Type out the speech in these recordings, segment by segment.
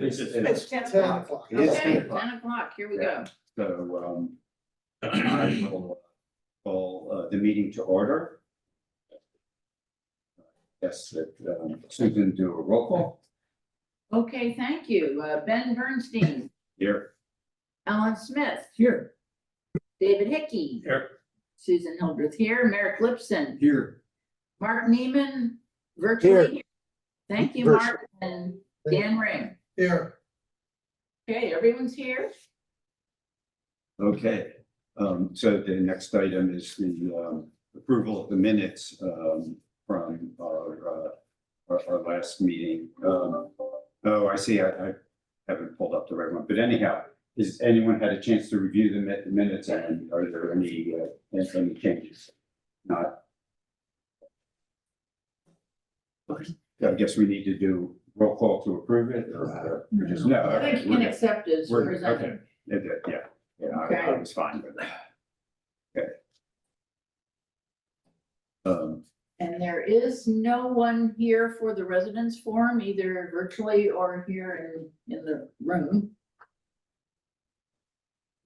It's 10 o'clock. It is Okay, 10 o'clock. 10 o'clock, here we go. So, I will call the meeting to order. Yes, Susan, do a roll call Okay, thank you. Ben Bernstein, here. Alan Smith, Here. David Hickey, Here. Susan Hildreth here, Merrick Lipson, Here. Mark Neiman, virtually here. Thank you, Mark, and Dan Ring. Here. Okay, everyone's here. Okay, so the next item is the approval of the minutes from our last meeting. Oh, I see, I haven't pulled up the right one, but anyhow, has anyone had a chance to review the minutes, and are there any changes? Not. I guess we need to do roll call to approve it, or just no? I think you can accept as We're presented. okay. Yeah, I was fine with that. Okay. And there is no one here for the residence forum, either virtually or here in the room.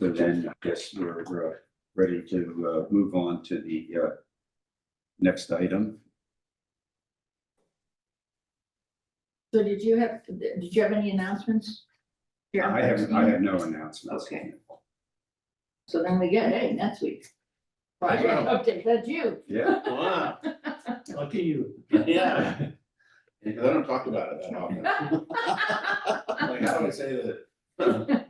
So then I guess we're ready to move on to the next item. So did you have any announcements? I have no announcements. Okay. So then we get, hey, next week. Project update, that's you. Yeah. Wow. Lucky you. Yeah. Because I don't talk about it that often. Like, how do I say that?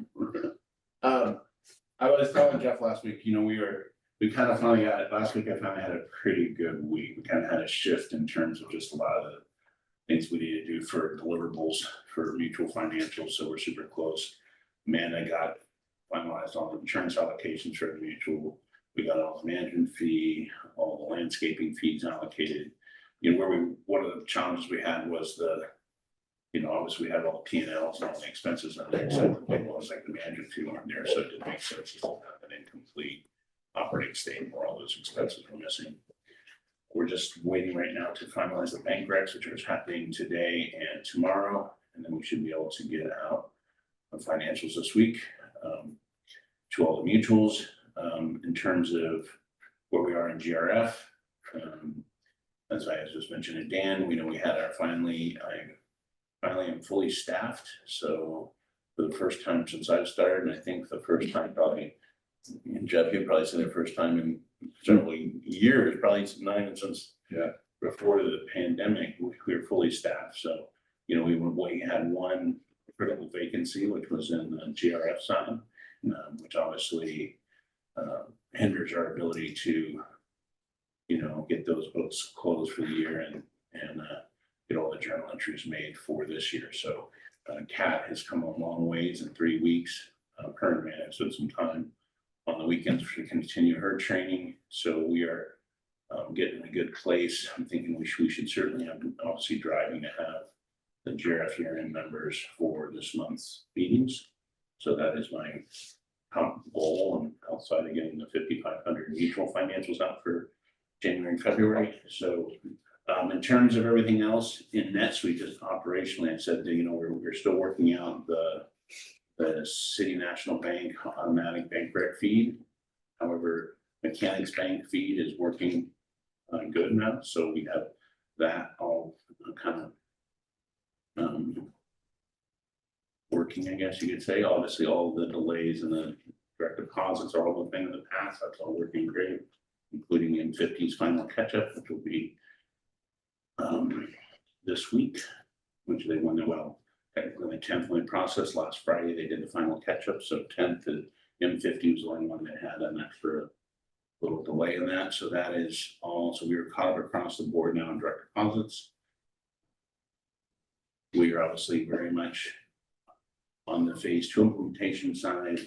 I was telling Jeff last week, we kind of finally got it, last week I finally had a pretty good week. We kind of had a shift in terms of just a lot of the things we need to do for deliverables for mutual financials, so we're super close. Amanda got finalized all the insurance allocations for the mutual. We got all the management fee, all the landscaping fees allocated. One of the challenges we had was obviously we had all the P&Ls and all the expenses on there, so the big ones like the management fee weren't there, so it didn't make sense to have an incomplete operating statement where all those expenses were missing. We're just waiting right now to finalize the bank recs, which is happening today and tomorrow, and then we should be able to get out the financials this week to all the mutuals. In terms of where we are in GRF, as I just mentioned to Dan, we had our I am fully staffed. So for the first time since I've started, and I think the first time probably, and Jeff, you probably said the first time in several years, probably not even since before the pandemic, we were fully staffed. So, we had one critical vacancy, which was in the GRF side, which obviously hinders our ability to, get those books closed for the year and get all the journal entries made for this year. So Kat has come a long ways in 3 weeks. Her and Amanda have spent some time on the weekends to continue her training. So we are getting in a good place. I'm thinking we should certainly have, obviously driving to have the GRF year-end members for this month's meetings. So that is my goal, and outside of getting the 5,500 mutual financials out for January and February. So in terms of everything else in NetSuite, just operationally, I said that, we're still working out the City National Bank automatic bank rec feed. However, Mechanics Bank feed is working good now. So we have that all kind of working, I guess you could say. Obviously, all the delays and the direct deposits are all the thing in the past. That's all working great, including M50's final catch-up, which will be this week, which they won well. Technically, the 10th went process last Friday. They did the final catch-up, so 10th and M50 was the only one that had an extra little delay in that. So that is all. So we were caught across the board now in direct deposits. We are obviously very much on the phase 2 implementation side.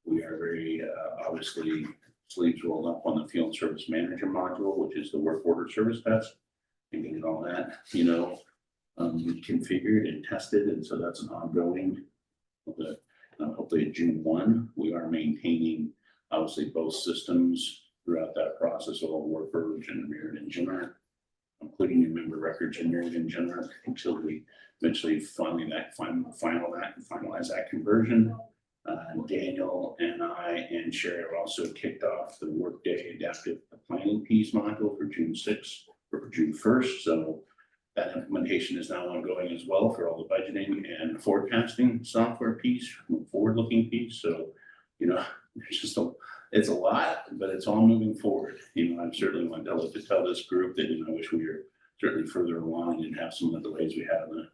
We are very obviously sleeves rolled up on the field service manager module, which is the work order service desk, and getting all that, configured and tested. And so that's an ongoing. Hopefully at June 1, we are maintaining obviously both systems throughout that process of all work orders and Mirrored and Jimmer. including new member records generated in general until we eventually finalize that conversion. Daniel and I and Sherry have also kicked off the Workday Adaptive Planning piece module for June 6th or for June 1st. So that implementation is now ongoing as well for all the budgeting and forecasting software piece, forward-looking piece. So, you know, it's a lot, but it's all moving forward. You know, I certainly want to tell this group that, you know, I wish we were certainly further along and have some of the delays we have in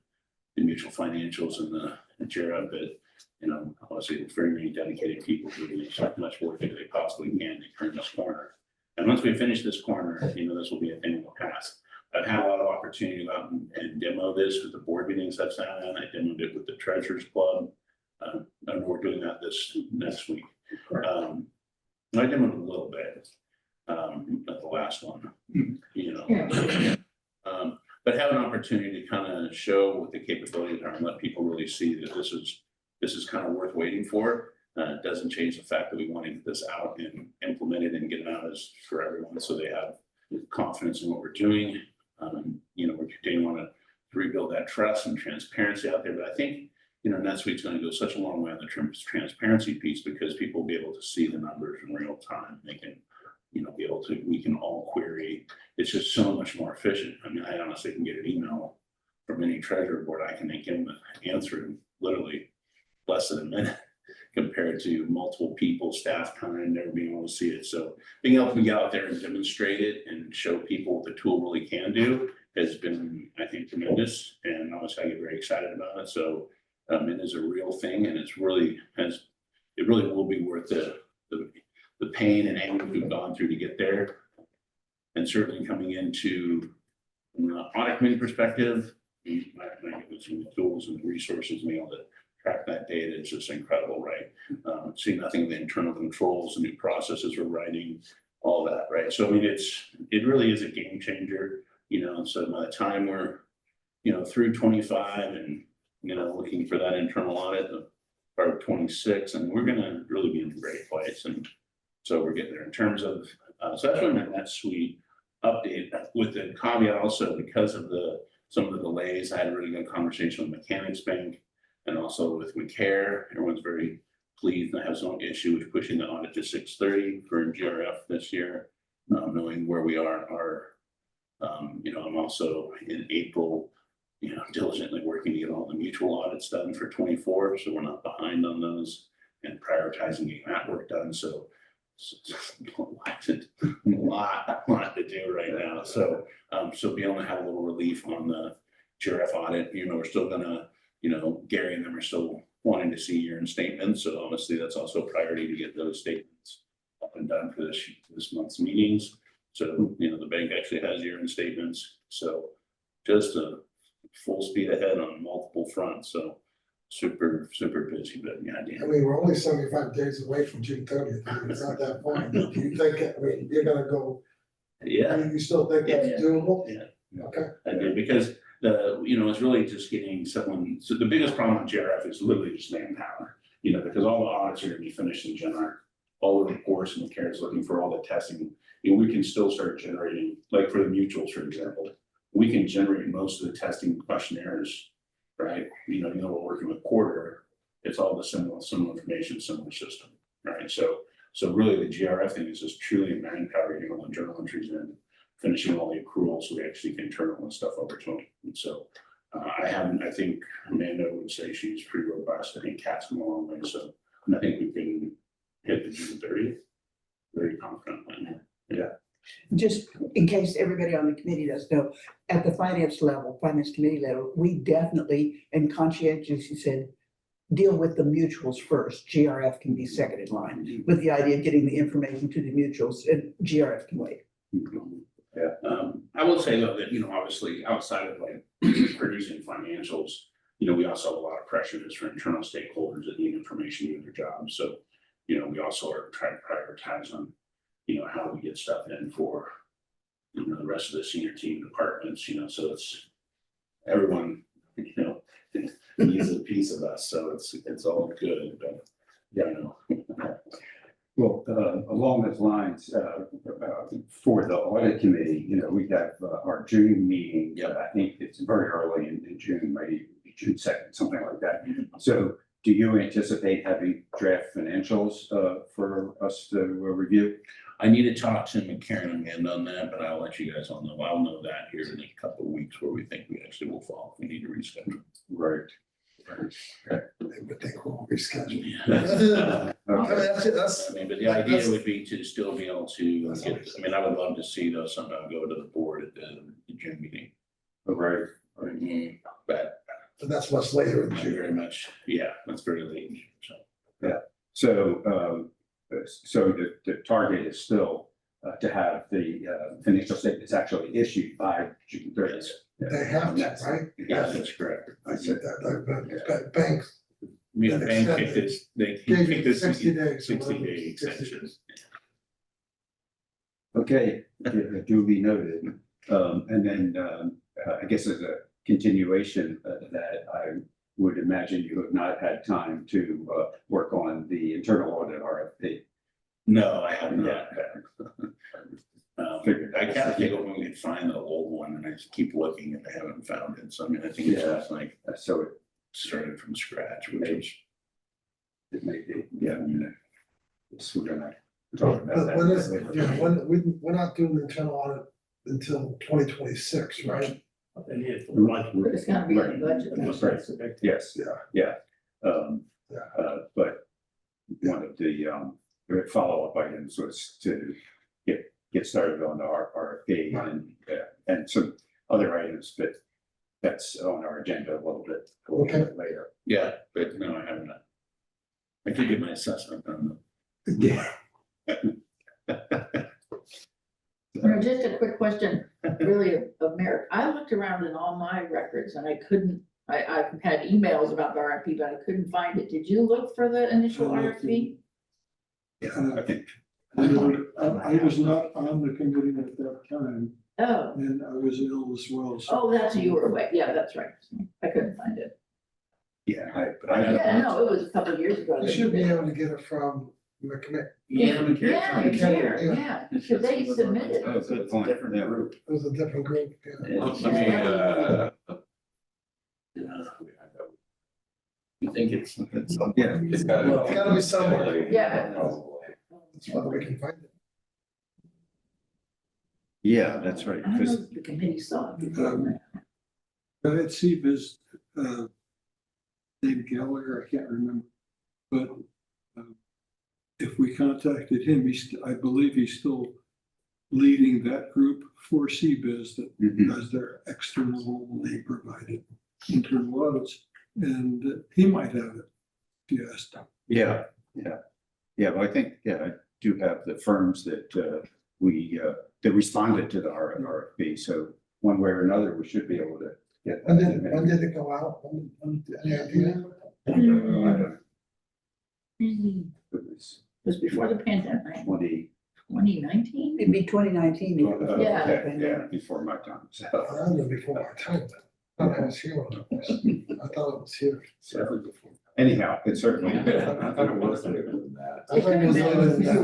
the mutual financials and the GRF, but you know, obviously very many dedicated people who do as much work as they possibly can to turn this corner. And once we finish this corner, you know, this will be a thing in the past. I've had a lot of opportunity to go out and demo this with the board meetings I've sat on. I demoed it with the Treasurers Club. And we're doing that this next week. I demoed a little bit at the last one, you know. But have an opportunity to kind of show what the capabilities are and let people really see that this is kind of worth waiting for. It doesn't change the fact that we want to get this out and implement it and get it out as for everyone so they have confidence in what we're doing. You know, we're continuing to rebuild that trust and transparency out there. But I think, you know, NetSuite's going to go such a long way on the transparency piece because people will be able to see the numbers in real time. They can, you know, we can all query. It's just so much more efficient. I mean, I honestly can get an email from any treasurer board. I can give them an answer in literally less than a minute compared to multiple people, staff time, never being able to see it. So being able to get out there and demonstrate it and show people what the tool really can do has been, I think, tremendous. And honestly, I get very excited about it. So it is a real thing, and it really will be worth the pain and anger we've gone through to get there. And certainly coming into from an audit committee perspective, some tools and resources and being able to track that data is just incredible, right? Seeing nothing of the internal controls, the new processes we're writing, all that, right? So I mean, it really is a game changer, you know. So by the time we're, you know, through 25 and you know looking for that internal audit of part of 26, and we're going to really be in a great place. And so we're getting there in terms of so that's really my NetSuite update with the caveat also because of some of the delays. I had a really good conversation with Mechanics Bank and also with McCare. Everyone's very pleased and has no issue with pushing the audit to 6/30 for GRF this year, knowing where we are. You know, I'm also in April, you know, diligently working to get all the mutual audits done for 24, so we're not behind on those and prioritizing getting that work done. So a lot to do right now. So be able to have a little relief on the GRF audit. You know, we're still gonna, you know, Gary and them are still wanting to see year-end statements. So honestly, that's also a priority to get those statements up and done for this month's meetings. So, you know, the bank actually has year-end statements. So just a full speed ahead on multiple fronts. So super busy, but yeah, I mean, we're only 75 days away from June 30th. I mean, it's not that far. Do you think, I mean, you're gonna go, I yeah, mean, you still think that's Yeah. doable? Yeah. Okay. I did because you know, it's really just getting someone. So the biggest problem with GRF is literally just manpower, you know, because all the audits are gonna be finished in January. All the reports and the CARES looking for all the testing, you know, we can still start generating, like for the mutuals, for example, we can generate most of the testing questionnaires, right? You know, we're working with Quarter, it's all the similar information, similar system, right? So really the GRF thing is just truly a manpower, you know, the journal entries in, finishing all the accruals so we actually can turn all the stuff over to them. And so I think Amanda would say she's pretty robust. I think Kat's come a long way. So and I think we can hit the June 30th. Very confident on that. Yeah. Just in case everybody on the committee doesn't know, at the finance committee level, we definitely, and conscientiously said, deal with the mutuals first. GRF can be second in line with the idea of getting the information to the mutuals, and GRF can wait. Yeah. I will say though that, you know, obviously outside of like producing financials, you know, we also have a lot of pressure just for internal stakeholders that need information to do their jobs. So, you know, we also are trying to prioritize on, you know, how we get stuff in for, you know, the rest of the senior team departments, you know, so it's everyone, you know, needs a piece of us. So it's all good, but yeah, I know. Well, along those lines, for the audit committee, you know, we have our June meeting. Yeah. I think it's very early in June, maybe June 2nd, something like that. So do you anticipate having draft financials for us to review? I need to talk to McCarran again on that, but I'll let you guys all know. I'll know that here in a couple of weeks where we think we actually will fall. We need to reschedule. Right. But they will reschedule. Yeah. I mean, Okay. that's, I mean, but the idea would be to still be able to get, I mean, I would love to see those somehow go to the board at the June meeting. Right. But that's much later in not June. very much, yeah, that's very late, so. So, so the target is still to have the financial statements actually issued by June 30th. They have to, right? Yeah, that's correct. I said that, but banks I mean, the bank Extended. kicked this, they gave kicked you this 60 days. 60-day 60 extension. Okay, duly noted. And then I guess as a continuation that I would imagine you have not had time to work on the internal audit RFP. No, I have not. Figured. I can't think of when we could find the old one, and I just keep looking and I haven't found it, so I mean, I think it's Yeah. just like So started from scratch, which Maybe. is. it may be, yeah, I mean, we're gonna talk about But that. when is, later. yeah, we're not doing the internal audit until 2026, right? But it's gonna be in the budget. That's right. Yes, Yeah. yeah. Yeah. But one of the follow-up items was to get started on our RFP and some other items, but that's on our agenda a little bit later. Yeah, but no, I haven't. I did get my assessment on Yeah. Just a quick question, really of merit. I looked around in all my records and I couldn't, I had emails about the RFP, but I couldn't find it. Did you look for the initial I looked RFP? Yeah, I think. I was not on the committee at that time, Oh, and I was ill as well, so. oh, that's, you were away. Yeah, that's right. I couldn't find it. Yeah, Yeah, no, it was a couple of years ago. You should be able to get it from McComic. Yeah, Yeah. yeah, because they submitted. Oh, good point. Yeah. It was a different group, yeah. Let me, you think it's. Yeah. It's gotta. It's gotta be somewhere. Yeah. That's whether we can find it. Yeah, that's right, I don't know because if the committee saw it. But at CBIZ, Dave Gallagher, I can't remember, but if we contacted him, I believe he's still leading that group for CBIZ that does their externally provided internal audits, and he might have it, if you asked him. yeah, well, I think, I do have the firms that we that responded to the RFP, so one way or another, we should be able to get. When did it go out? Any idea? It was before the pandemic, right? 20. 2019? It'd be 2019. Yeah. Okay, yeah, before my time, so. I know before my time, but I thought I was here when it was. I thought it was here. Anyhow, it certainly. I thought it was later than that,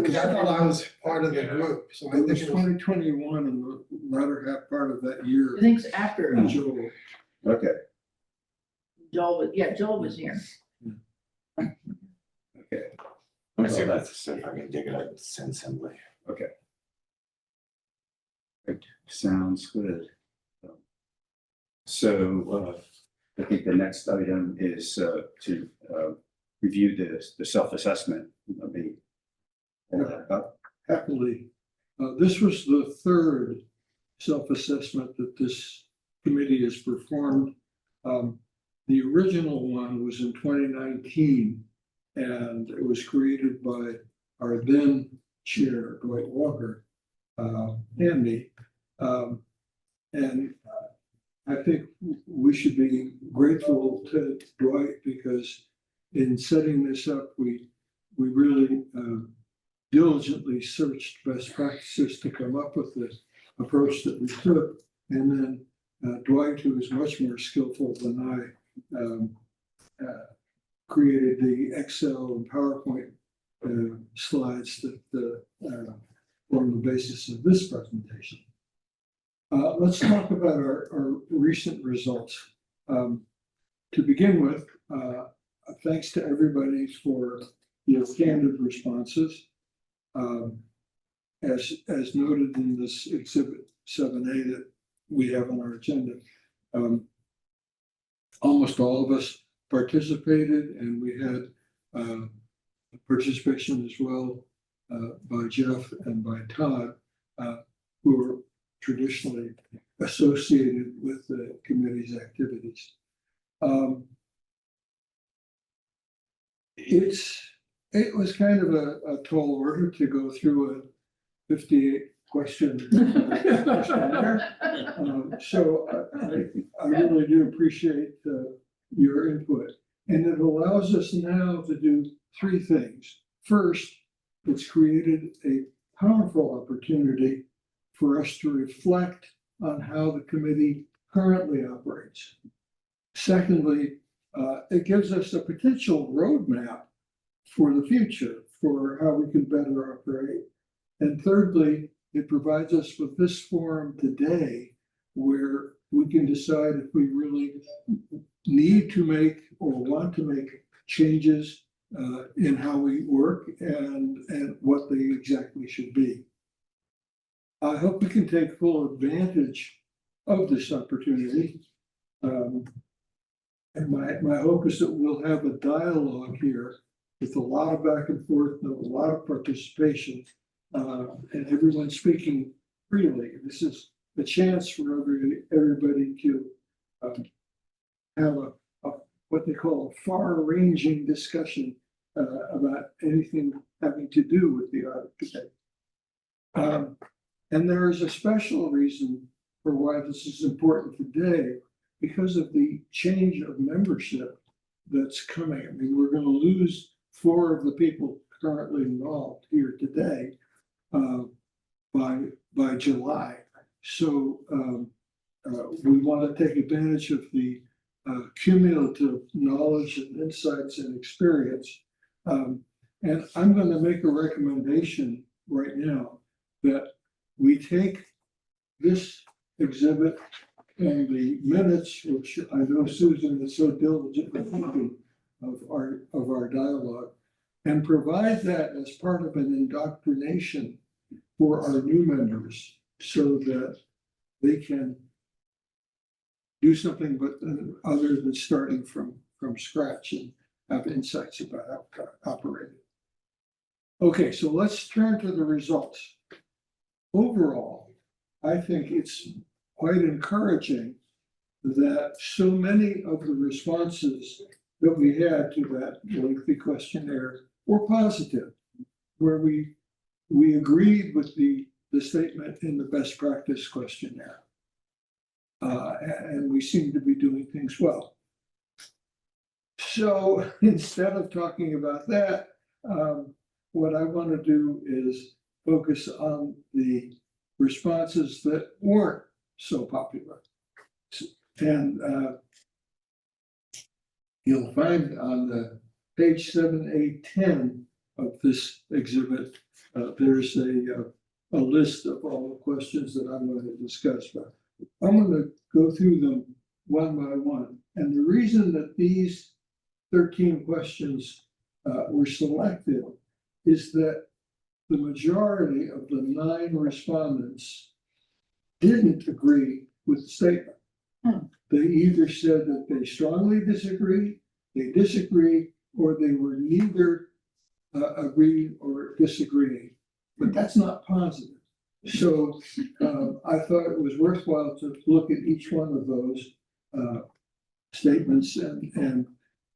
because I thought I was part of the group, so I It think was it was. 2021 and the latter half part of that year. I think it's after Joel. Okay, Joel was here. okay, Let me see if that's, if I can dig it out, send somebody. okay. Great, sounds good. So, I think the next item is to review the self-assessment. Let me pull that up. Happily, this was the third self-assessment that this committee has performed. The original one was in 2019, and it was created by our then chair, Dwight Walker, and me. And I think we should be grateful to Dwight, because in setting this up, we really diligently searched best practices to come up with the approach that we took. And then Dwight, who is much more skillful than I, created the Excel and PowerPoint slides that form the basis of this presentation. Let's talk about our recent results. To begin with, thanks to everybody for your candid responses. As noted in this exhibit 7A that we have on our agenda, almost all of us participated, and we had participation as well by Jeff and by Todd, who are traditionally associated with the committee's activities. It was kind of a tall order to go through a 58 question questionnaire. So I really do appreciate your input, and it allows us now to do three things. First, it's created a powerful opportunity for us to reflect on how the committee currently operates. Secondly, it gives us a potential roadmap for the future for how we can better operate. And thirdly, it provides us with this forum today where we can decide if we really need to make or want to make changes in how we work and what they exactly should be. I hope we can take full advantage of this opportunity. And my hope is that we'll have a dialogue here with a lot of back and forth and a lot of participation, and everyone speaking freely. This is a chance for everybody to have a what they call a far-ranging discussion about anything having to do with the audit today. And there is a special reason for why this is important today, because of the change of membership that's coming. I mean, we're going to lose 4 of the people currently involved here today by July. So we want to take advantage of the cumulative knowledge and insights and experience. And I'm going to make a recommendation right now that we take this exhibit and the minutes, which I know Susan is so diligently thinking of our dialogue, and provide that as part of an indoctrination for our new members so that they can do something but other than starting from scratch and have insights about how to operate it. Okay, so let's turn to the results. Overall, I think it's quite encouraging that so many of the responses that we had to that lengthy questionnaire were positive, where we agreed with the statement in the best practice questionnaire. And we seem to be doing things well. So instead of talking about that, what I want to do is focus on the responses that weren't so popular. And you'll find on the page 7A10 of this exhibit, there's a list of all the questions that I'm going to discuss. But I'm going to go through them one by one. And the reason that these 13 questions were selected is that the majority of the 9 respondents didn't agree with the statement. They either said that they strongly disagree, they disagree, or they were neither agreeing or disagreeing. But that's not positive. So I thought it was worthwhile to look at each one of those statements and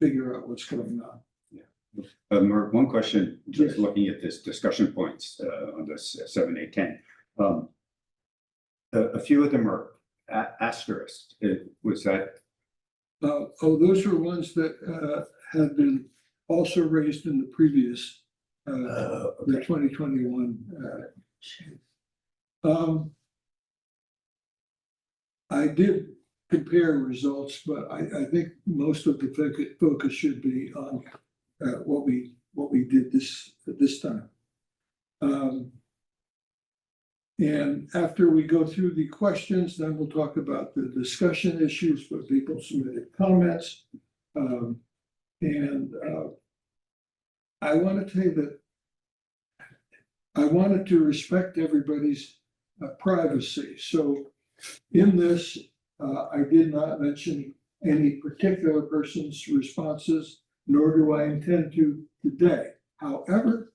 figure out what's going on. Mark, one question, just Yes. looking at this discussion points on this 7, 8, 10. A few of them are asterisks. Was that? Those were ones that had been also raised in the previous, the 2021. I did compare results, but I think most of the focus should be on what we what we did this time. And after we go through the questions, then we'll talk about the discussion issues where people submitted comments. I want to tell you that I wanted to respect everybody's privacy. So in this, I did not mention any particular person's responses, nor do I intend to today. However,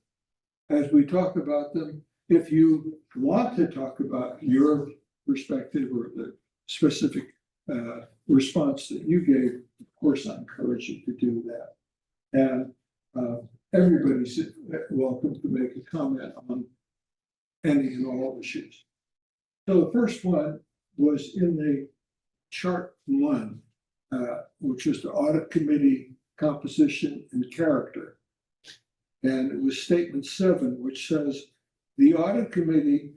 as we talk about them, if you want to talk about your perspective or the specific response that you gave, of course, I encourage you to do that. And everybody's welcome to make a comment on any and all issues. So the first one was in the chart 1, which was the audit committee composition and character. And it was statement 7, which says, the audit committee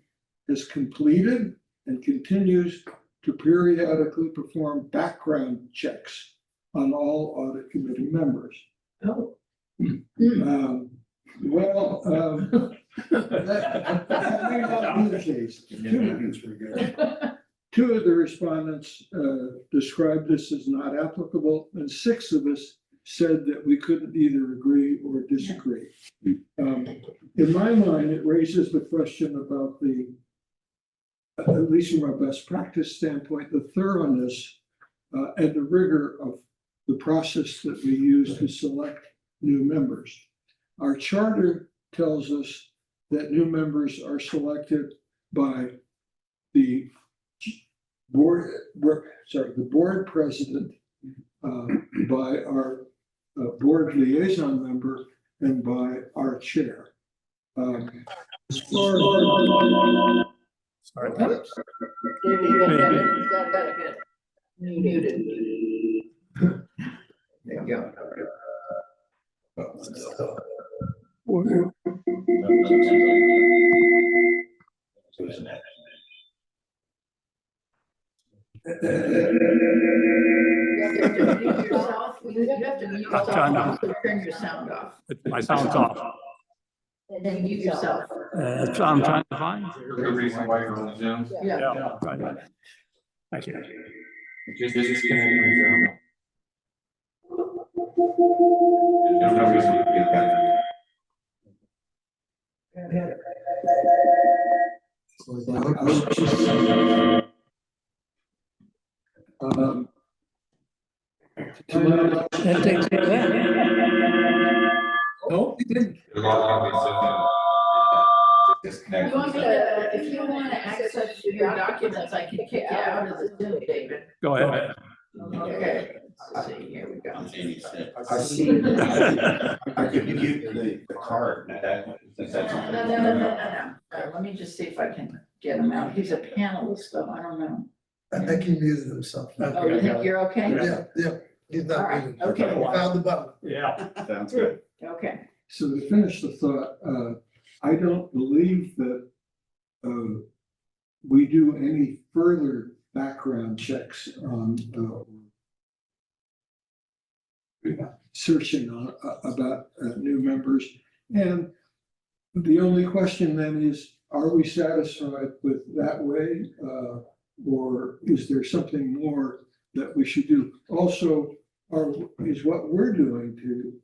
has completed and continues to periodically perform background checks on all audit committee members. Oh. That may not be the case. Two of the respondents described this as not applicable, and 6 of us said that we couldn't either agree or disagree. In my mind, it raises the question about the, at least from a best practice standpoint, the thoroughness and the rigor of the process that we use to select new members. Our charter tells us that new members are selected by the board president, by our board liaison member, and by our chair. As far as Sorry. Good. Muted. There you You have to mute yourself, also turn your sound off, My sound's off. and then mute yourself. That's what I'm trying to find. The reason why you're on Zoom. Yeah. Right. Thank you. Just disconnect my Zoom. There's no reason to get that. That takes care of that. no, it didn't. There's a lot of Zoom. Just disconnect. You want me to, if you want to access your documents, I can kick you out of the Zoom, David. Go ahead. Okay, let's see, here we go. I see. I could mute the card. No. Let me just see if I can get him out. He's a panelist, though. I don't know. I think he muted himself. Oh, you think you're okay? Yeah, he's All not right, muted. okay. He found the button. Yeah. Sounds good. Okay. So to finish the thought, I don't believe that we do any further background checks on searching on about new members. And the only question then is, are we satisfied with that way? Or is there something more that we should do? Also, is what we're doing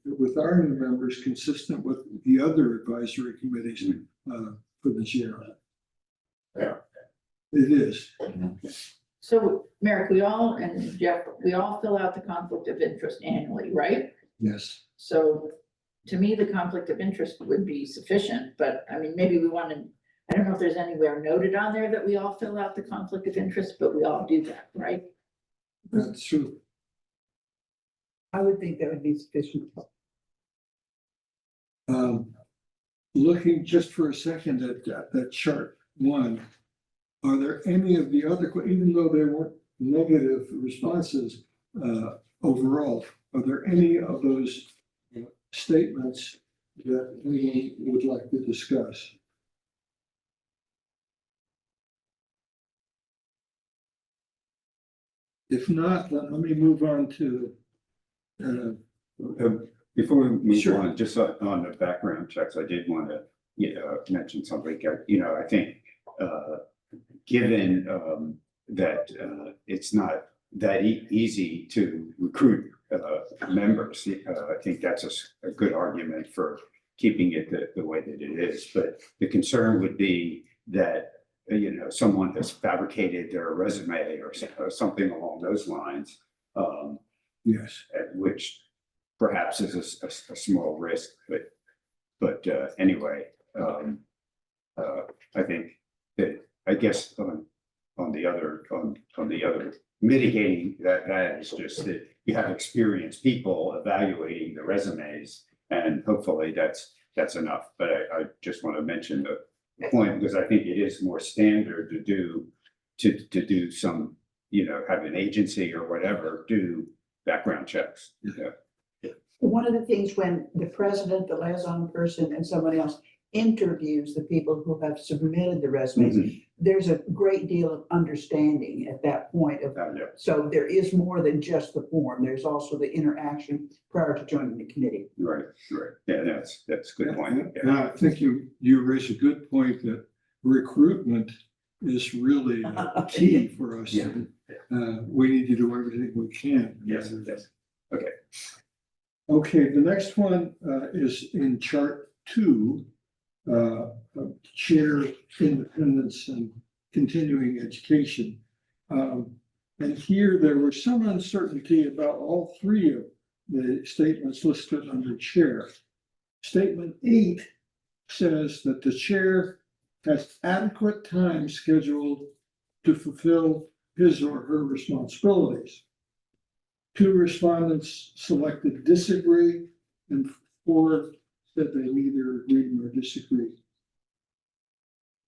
with our new members consistent with the other advisory committees for the GRF? Yeah. It is. So, Merrick, we all, and Jeff, we all fill out the conflict of interest annually, right? Yes. So, to me, the conflict of interest would be sufficient, but I mean, maybe we want to, I don't know if there's anywhere noted on there that we all fill out the conflict of interest, but we all do that, right? That's true. I would think that would be sufficient. Looking just for a second at that chart 1, are there any of the other, even though there weren't negative responses overall, are there any of those statements that we would like to discuss? If not, then let me move on to Before we move Sure. on, just on the background checks, I did want to, mention something, I think, given, that, it's not that easy to recruit, members, I think that's a good argument for keeping it the way that it is, but the concern would be that, someone has fabricated their resume or something along those lines, Yes. which perhaps is a small risk, but anyway, I think that, I guess on the other mitigating that is just that you have experienced people evaluating the resumes, and hopefully that's enough. But I just want to mention the point, because I think it is more standard to do some, have an agency or whatever do background checks. One of the things when the president, the liaison person, and someone else interviews the people who have submitted the resumes, Mhm. there's a great deal of understanding at that point of, Yeah. so there is more than just the form. There's also the interaction prior to joining the committee. Right. Yeah, that's a good point. And I think you raise a good point that recruitment is really key for us. Yeah. We need to do everything we can. Yes. Okay, the next one is in chart 2, chair independence and continuing education. And here there was some uncertainty about all 3 of the statements listed under chair. Statement 8 says that the chair has adequate time scheduled to fulfill his or her responsibilities. 2 respondents selected disagree, and 4 said they neither agree nor disagree.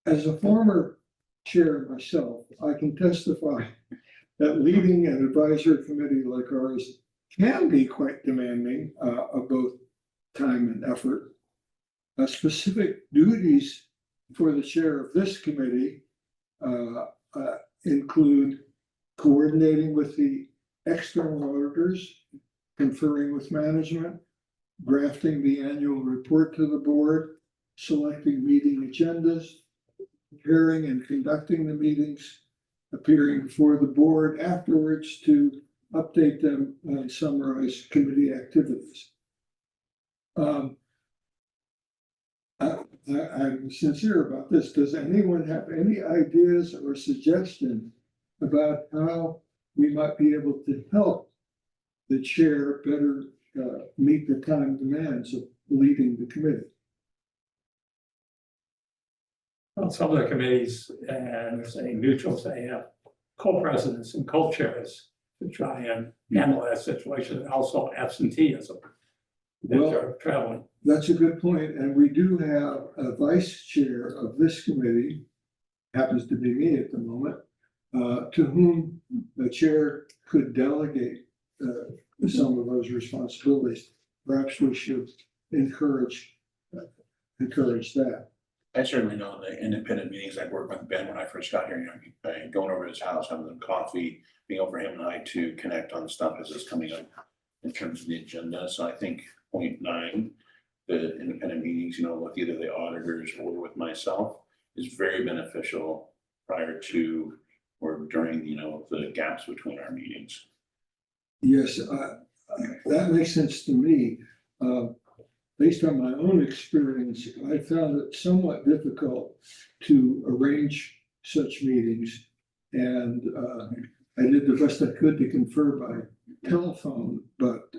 As a former chair myself, I can testify that leading an advisory committee like ours can be quite demanding of both time and effort. Specific duties for the chair of this committee include coordinating with the external auditors, conferring with management, drafting the annual report to the board, selecting meeting agendas, preparing and conducting the meetings, appearing before the board afterwards to update them and summarize committee activities. I'm sincere about this. Does anyone have any ideas or suggestions about how we might be able to help the chair better meet the time demands of leading the committee? Well, some of the committees, and there's a neutrals, they have co-presidents and co-chairs to try and handle that situation, and also absenteeism. That Well, are traveling. That's a good point, and we do have a vice chair of this committee, happens to be me at the moment, to whom the chair could delegate some of those responsibilities. Perhaps we should encourage that. I certainly know the independent meetings. I worked with Ben when I first got here, going over to his house, having them coffee, being over him and I to connect on stuff as it's coming up in terms of the agenda. So I think 0.9, the independent meetings, with either the auditors or with myself is very beneficial prior to or during, the gaps between our meetings. Yes, that makes sense to me. Based on my own experience, I found it somewhat difficult to arrange such meetings. And I did the best I could to confer by telephone, but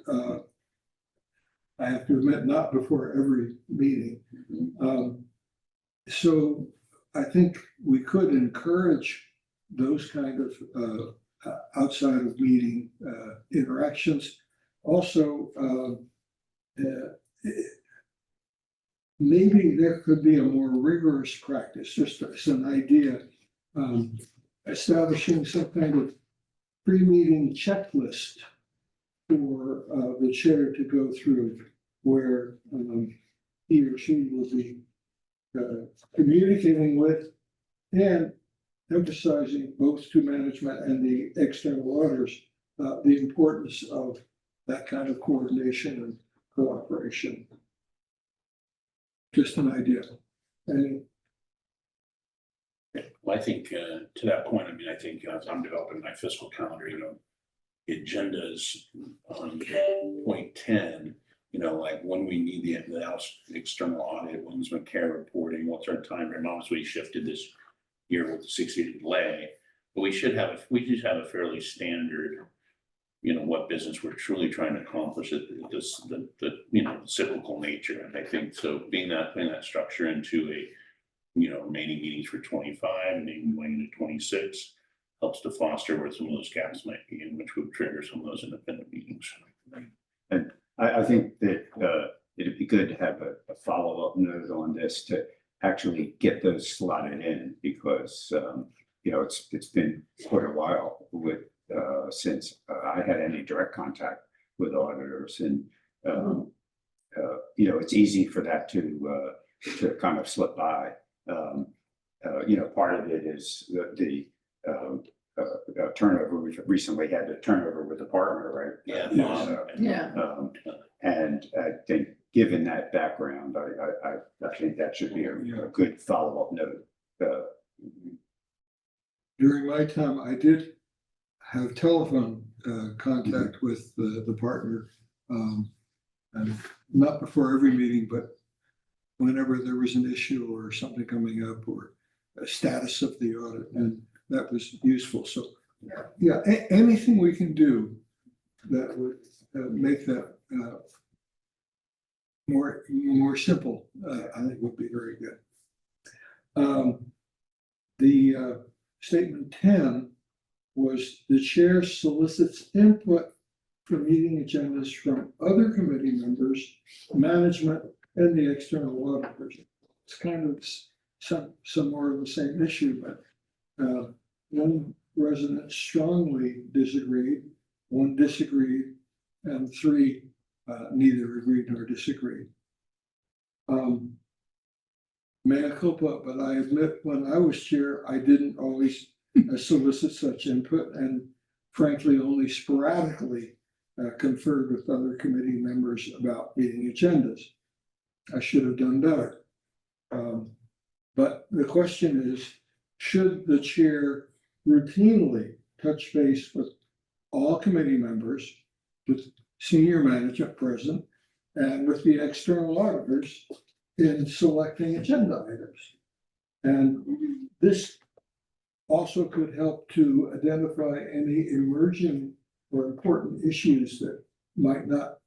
I have to admit, not before every meeting. So I think we could encourage those kind of outside of meeting interactions. Also, maybe there could be a more rigorous practice, just as an idea, establishing some kind of pre-meeting checklist for the chair to go through, where he or she will be communicating with and emphasizing both to management and the external auditors the importance of that kind of coordination and cooperation. Just an idea. And Well, I think, to that point, I mean, I think as I'm developing my fiscal calendar, agendas on point 10, like when we need the external audit, when's McCare reporting, what's our time frame? Obviously, we shifted this year with the 60-day delay, but we just have a fairly standard, what business we're truly trying to accomplish, the cyclical nature. And I think so putting that structure into a, remaining meetings for 25 and then going into 26 helps to foster where some of those gaps might be, and which would trigger some of those independent meetings. And I think that it'd be good to have a follow-up note on this to actually get those slotted in, because it's been quite a while since I had any direct contact with auditors, and it's easy for that to kind of slip by. Part of it is the turnover. We've recently had the turnover with the partner, right? Yeah. And I think, given that background, I think that should be a good follow-up note. during my time, I did have telephone contact with the partner. And not before every meeting, but whenever there was an issue or something coming up, or a status of the audit, and that was useful. So, yeah, anything we can do that would make that more simple, I think would be very good. The statement 10 was the chair solicits input for meeting agendas from other committee members, management, and the external auditors. It's kind of some more of the same issue, but one resident strongly disagreed, one disagreed, and three neither agreed nor disagreed. Mea culpa, but I admit when I was chair, I didn't always solicit such input, and frankly, only sporadically conferred with other committee members about meeting agendas. I should have done better. But the question is, should the chair routinely touch base with all committee members, with senior management present, and with the external auditors in selecting agenda items? And this also could help to identify any emerging or important issues that might not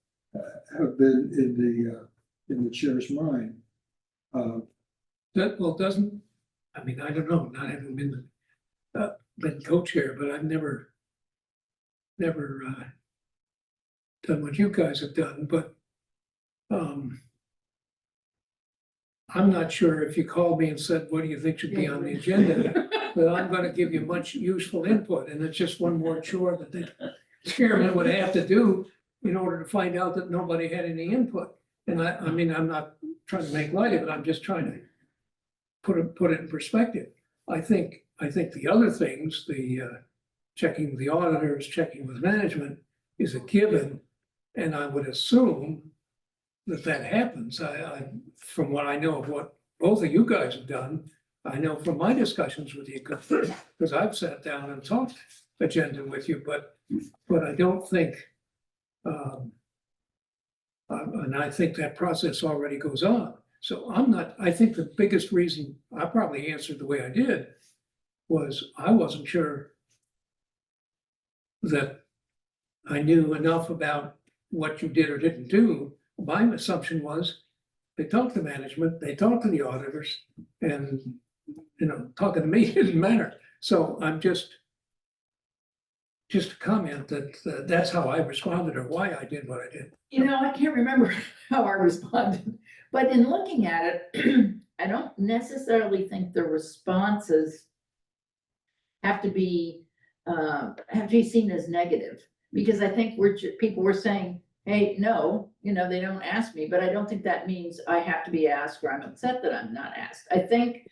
have been in the chair's mind. Doesn't, I mean, I don't know, not having been co-chair, but I've never done what you guys have done, but I'm not sure if you called me and said, what do you think should be on the agenda? But I'm gonna give you much useful input, and it's just one more chore that the chairman would have to do in order to find out that nobody had any input. And I mean, I'm not trying to make light of it, I'm just trying to put it in perspective. I think the other things, the checking with the auditors, checking with management is a given. And I would assume that happens. I from what I know of what both of you guys have done, I know from my discussions with you, because I've sat down and talked agenda with you, but I don't think, and I think that process already goes on. So I think the biggest reason I probably answered the way I did was I wasn't sure that I knew enough about what you did or didn't do. My assumption was they talked to management, they talked to the auditors, and talking to me didn't matter. So I'm just a comment that that's how I responded, or why I did what I did. I can't remember how I responded, but in looking at it, I don't necessarily think the responses have to be seen as negative, because I think people were saying, hey, no, they don't ask me, but I don't think that means I have to be asked or I'm upset that I'm not asked. I think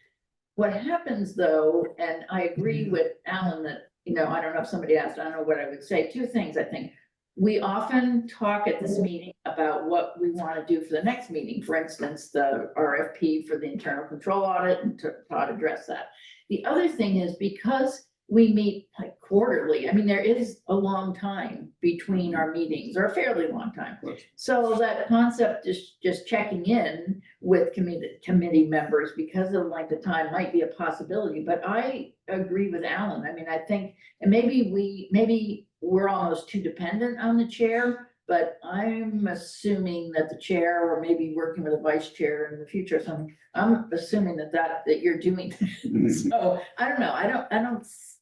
what happens though, and I agree with Alan that, I don't know if somebody asked, I don't know what I would say. Two things, I think. we often talk at this meeting about what we want to do for the next meeting. For instance, the RFP for the internal control audit and to how to address that. The other thing is because we meet like quarterly, I mean, there is a long time between our meetings, or a fairly long time. So that concept is just checking in with committee members because of like the time might be a possibility, but I agree with Alan. I mean, I think, and maybe we're almost too dependent on the chair, but I'm assuming that the chair, or maybe working with a vice chair in the future or something, I'm assuming that you're doing. So I don't know.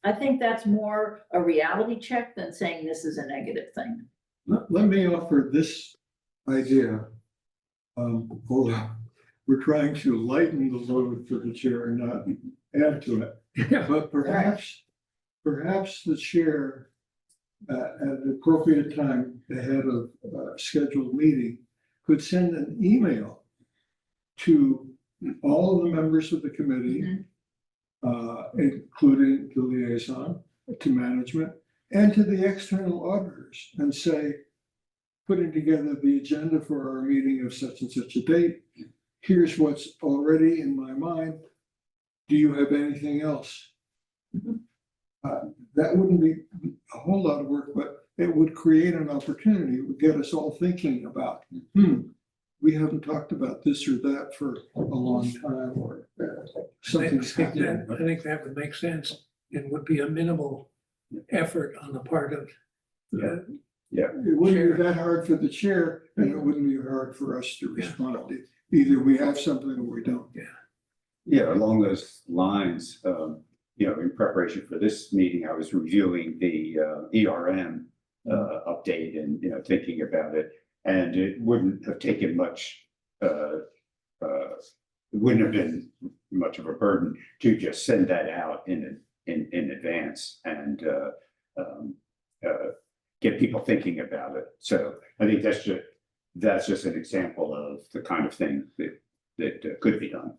I think that's more a reality check than saying this is a negative thing. Let me offer this idea. Although we're trying to lighten the load for the chair and not add to it. But perhaps the chair at an appropriate time ahead of a scheduled meeting could send an email to all of the members of the committee, including the liaison to management and to the external auditors, and say, putting together the agenda for our meeting of such and such a date. Here's what's already in my mind. Do you have anything else? That wouldn't be a whole lot of work, but it would create an opportunity. It would get us all thinking about, we haven't talked about this or that for a long time, or something's happening. I think that would make sense and would be a minimal effort on the part of. It wouldn't be that hard for the chair, and it wouldn't be hard for us to respond. Either we have something or we don't. Yeah, along those lines, in preparation for this meeting, I was reviewing the ERM update and, thinking about it. And it wouldn't have taken much, it wouldn't have been much of a burden to just send that out in advance and get people thinking about it. So I think that's just an example of the kind of thing that could be done.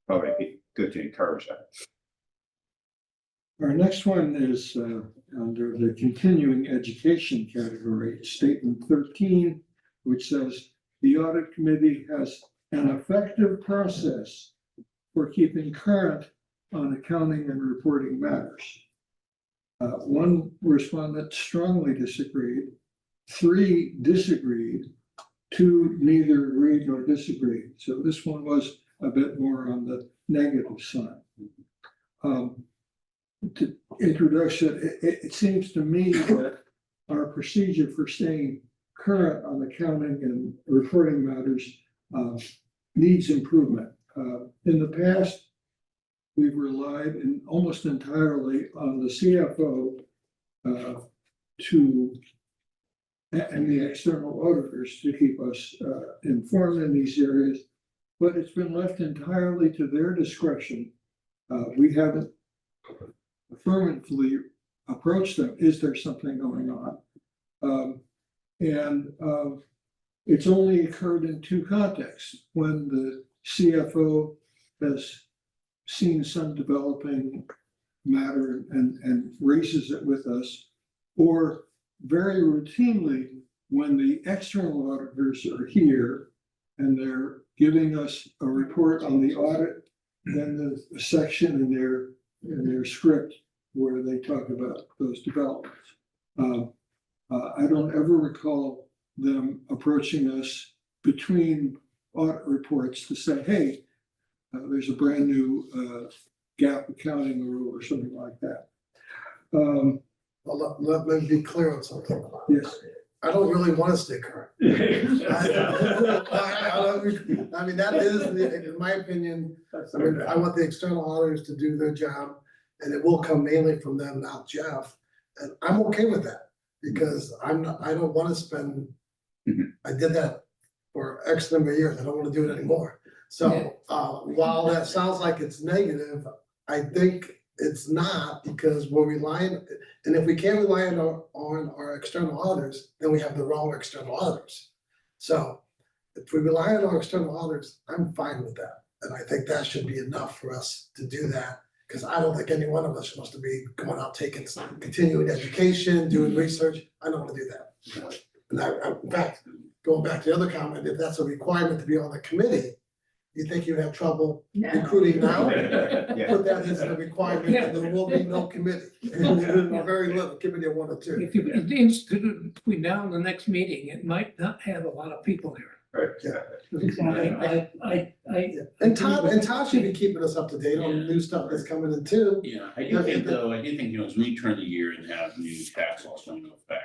Probably be good to encourage that. Our next one is under the continuing education category, statement 13, which says the audit committee has an effective process for keeping current on accounting and reporting matters. One respondent strongly disagreed, 3 disagreed, 2 neither agreed nor disagreed. So this one was a bit more on the negative side. To introduction, it seems to me that our procedure for staying current on accounting and reporting matters needs improvement. In the past, we've relied almost entirely on the CFO and the external auditors to keep us informed in these areas, but it's been left entirely to their discretion. We haven't affirmatively approach them. Is there something going on? It's only occurred in 2 contexts: when the CFO has seen some developing matter and raises it with us, or very routinely when the external auditors are here and they're giving us a report on the audit, then there's a section in their script where they talk about those developments. I don't ever recall them approaching us between audit reports to say, hey, there's a brand new GAAP accounting rule or something like that. Well, let me be clear on something. Yes. I don't really want to stay current. I mean, that is, in my opinion, I want the external auditors to do their job, and it will come mainly from them, not Jeff. And I'm okay with that, because I don't want to spend, I did that for X number of years. I don't want to do it anymore. So while that sounds like it's negative, I think it's not, because we're relying, and if we can't rely on our external auditors, then we have the wrong external auditors. So if we rely on our external auditors, I'm fine with that. And I think that should be enough for us to do that, because I don't think any one of us wants to be going out taking some continuing education, doing research. I don't want to do that. And in fact, going back to the other comment, if that's a requirement to be on the committee, you think you'd have trouble Yeah. recruiting now? Yeah. Put that as a requirement, and there will be no committee, or very little, committee of one or two. If you institute between now and the next meeting, it might not have a lot of people here. Right, yeah. And Todd should be keeping us up to date on new stuff that's coming in too. Yeah, I do think though, as we turn the year and have new tax laws going into effect,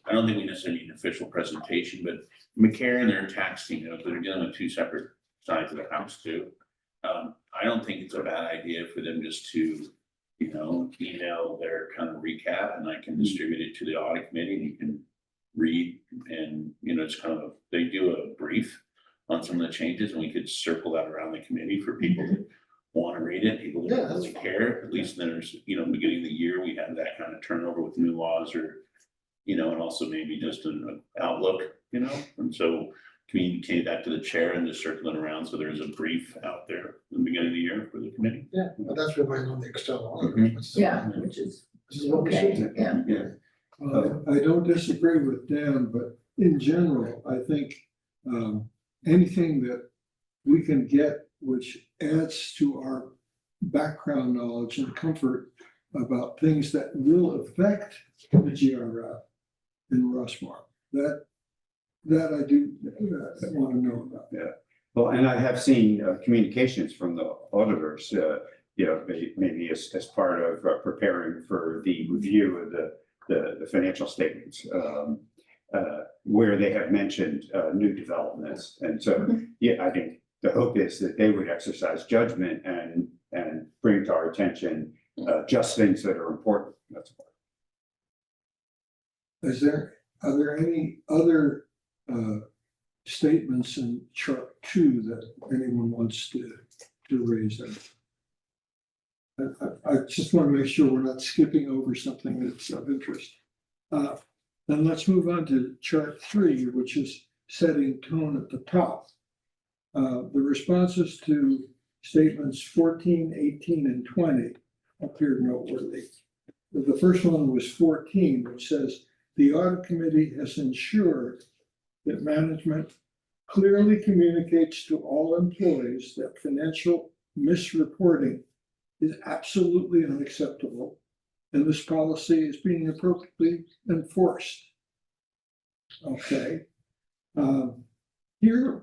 I don't think we necessarily need an official presentation, but McCarran and their tax team, they're dealing with two separate sides of the house too. I don't think it's a bad idea for them just to, email their kind of recap, and I can distribute it to the audit committee, and you can read, and, it's kind of, they do a brief on some of the changes, and we could circle that around the committee for people that want to read it, people that Yeah, don't that's really care. At least there's, beginning of the year, we have that kind of turnover with new laws, or, and also maybe just an outlook, and so communicate that to the chair and just circle it around, so there's a brief out there in the beginning of the year for the committee. Yeah, but that's relying on the external auditors, Mhm. which is. Yeah, which is Which is what we okay, should do. yeah. I don't disagree with Dan, but in general, I think anything that we can get which adds to our background knowledge and comfort about things that will affect the GRF in Rushmore, that I do want to know about. Well, and I have seen communications from the auditors, maybe as part of preparing for the review of the financial statements, where they have mentioned new developments. And so, yeah, I think the hope is that they would exercise judgment and bring to our attention just things that are important. That's all. Are there any other statements in chart 2 that anyone wants to raise? I just want to make sure we're not skipping over something that's of interest. Then let's move on to chart 3, which is setting tone at the top. The responses to statements 14, 18, and 20 appear noteworthy. The first one was 14, which says, the audit committee has ensured that management clearly communicates to all employees that financial misreporting is absolutely unacceptable, and this policy is being appropriately enforced. Okay. Here,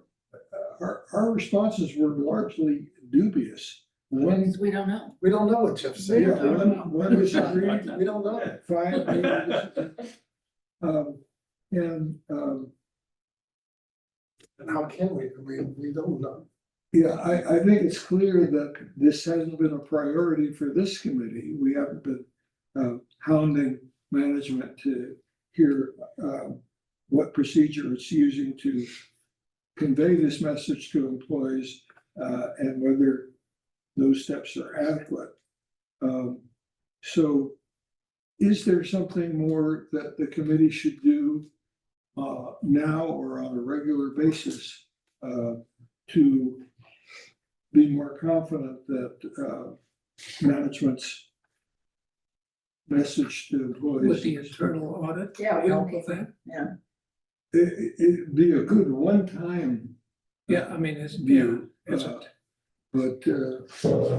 our responses were largely dubious. One, We don't know. We don't know what Jeff said. Yeah, one disagreed, We don't know. 5 disagreed. And how can we? I mean, we don't know. Yeah, I think it's clear that this hasn't been a priority for this committee. We haven't been hounding management to hear what procedure it's using to convey this message to employees and whether those steps are adequate. So is there something more that the committee should do now or on a regular basis to be more confident that management's message to employees? With the internal audit. Yeah, we help don't with that. Yeah, It'd be a good one-time Yeah, I mean, it's, view, is it? but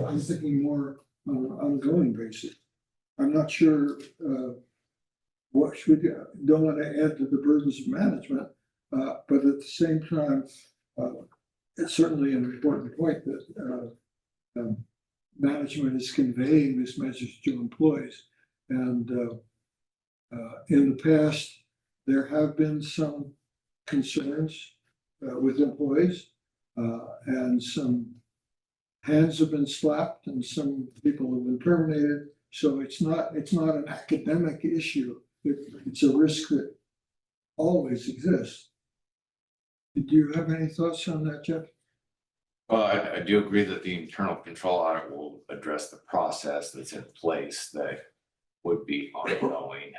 I'm thinking more on an ongoing basis. I'm not sure what should, don't want to add to the burdens of management, but at the same time, it's certainly an important point that management is conveying this message to employees. And in the past, there have been some concerns with employees, and some hands have been slapped and some people have been terminated. So it's not an academic issue. It's a risk that always exists. Do you have any thoughts on that, Jeff? Well, I do agree that the internal control audit will address the process that's in place that would be ongoing.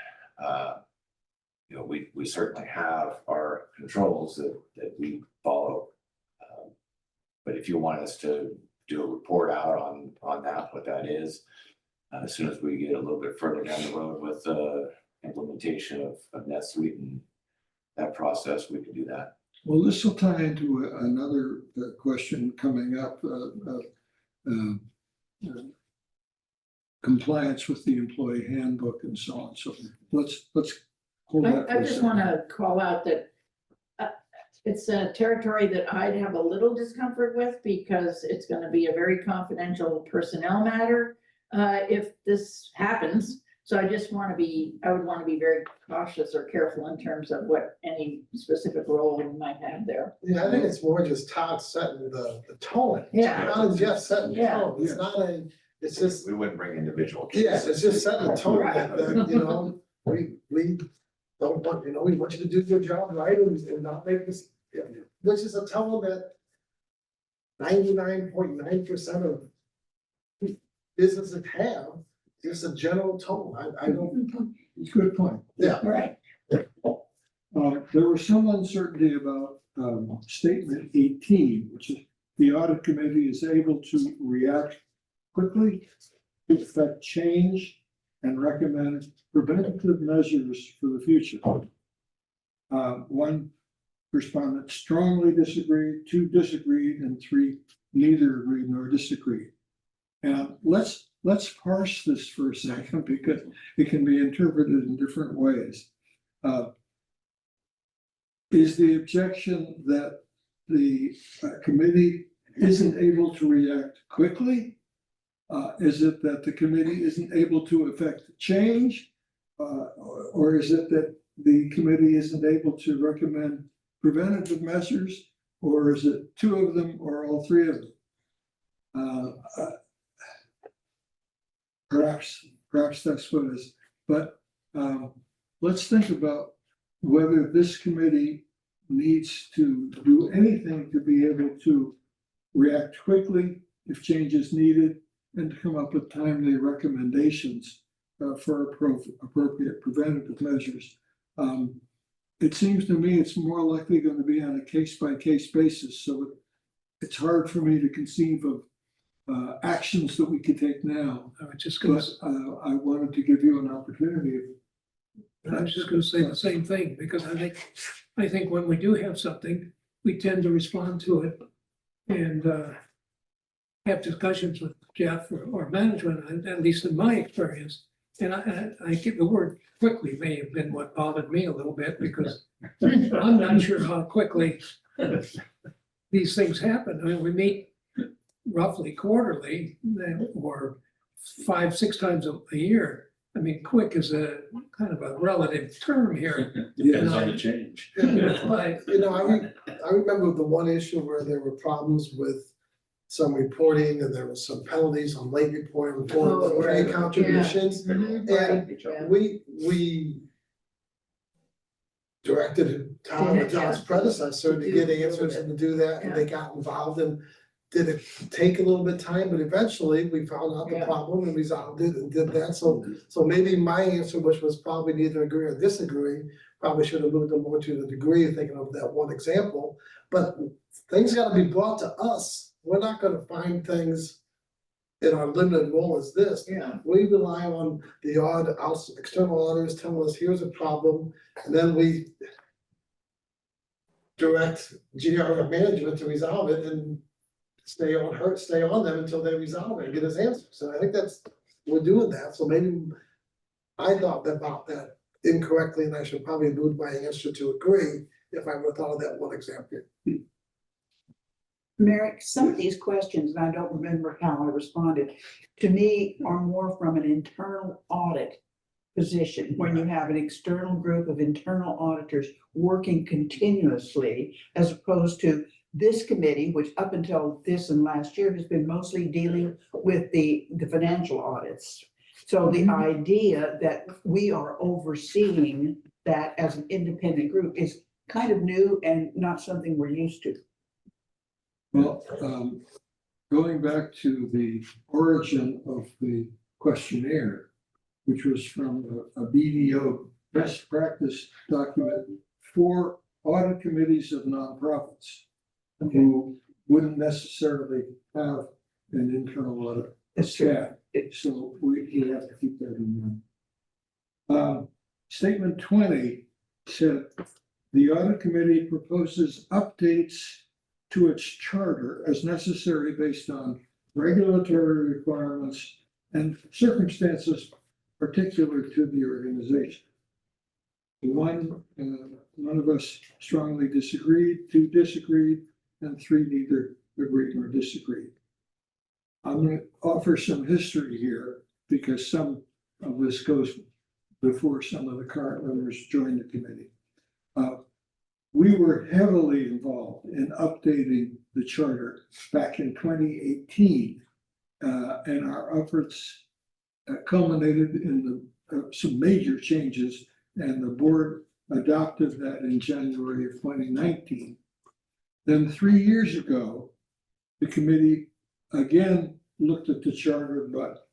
We certainly have our controls that we follow. But if you want us to do a report out on that, what that is, as soon as we get a little bit further down the road with implementation of NetSuite and that process, we can do that. Well, this will tie into another question coming up, compliance with the employee handbook and so on. So let's hold that. I for a just second. want to call out that it's a territory that I'd have a little discomfort with because it's going to be a very confidential personnel matter if this happens. So I just want to I would want to be very cautious or careful in terms of what any specific role we might have there. Yeah, I think it's more just Todd setting the tone. Yeah. Todd and Jeff setting the Yeah. tone. It's not it's just, We wouldn't bring individual yes, cases. it's just setting the tone Right. that, you know, we don't want, you know, we want you to do your job right and not make this, yeah, which is a tone that 99.9% of businesses have. Just a general tone. I don't, Good point. yeah. Right. There was some uncertainty about statement 18, which is the audit committee is able to react quickly to effect change and recommend preventative measures for the future. One respondent strongly disagreed, 2 disagreed, and 3 neither agreed nor disagreed. And let's parse this for a second because it can be interpreted in different ways. Is the objection that the committee isn't able to react quickly? Is it that the committee isn't able to effect change? Or is it that the committee isn't able to recommend preventative measures? Or is it 2 of them or all 3 of them? Perhaps that's what it is, but let's think about whether this committee needs to do anything to be able to react quickly if change is needed and to come up with timely recommendations for appropriate preventative measures. It seems to me it's more likely going to be on a case-by-case basis, so it's hard for me to conceive of actions that we could take now, I was just gonna, but I wanted to give you an opportunity. I was just gonna say the same thing, because I think when we do have something, we tend to respond to it and have discussions with Jeff or management, at least in my experience. And I get the word quickly may have been what bothered me a little bit, because I'm not sure how quickly these things happen. I mean, we meet roughly quarterly or 5-6 times a year. I mean, quick is a kind of a relative term here. Depends on the change. But You know, I remember the one issue where there were problems with some reporting and there was some penalties on late reporting for Oh, the right. pay contributions. Mhm, And right, yeah. we directed Tom and Tom's predecessor to get answers and to do that, and they got involved and did it take a little bit of time, but eventually we found out the Yeah. problem and resolved it and did that. So maybe my answer, which was probably neither agree or disagree, probably should have moved them more to the degree, thinking of that one example. But things gotta be brought to us. We're not gonna find things in our limited role as this. Yeah. We rely on the external auditors telling us, here's a problem, and then we direct GRF management to resolve it and stay on them until they resolve it and get us answers. So I think we're doing that. So maybe I thought about that incorrectly, and I should probably move my answer to agree if I would have thought of that one example. Merrick, some of these questions, and I don't remember how I responded, to me are more from an internal audit position, when you have an external group of internal auditors working continuously, as opposed to this committee, which up until this and last year has been mostly dealing with the financial audits. So the idea that we are overseeing that as an independent group is kind of new and not something we're used to. Well, going back to the origin of the questionnaire, which was from a BDO best practice document for audit committees of nonprofits who wouldn't necessarily have an internal audit That's true. staff. So we have to keep that in mind. Statement 20 said, the audit committee proposes updates to its charter as necessary based on regulatory requirements and circumstances particular to the organization. One of us strongly disagreed, two disagreed, and three neither agreed nor disagreed. I'm going to offer some history here because some of this goes before some of the current members joined the committee. We were heavily involved in updating the charter back in 2018. And our efforts culminated in some major changes, and the board adopted that in January of 2019. Then 3 years ago, the committee again looked at the charter, but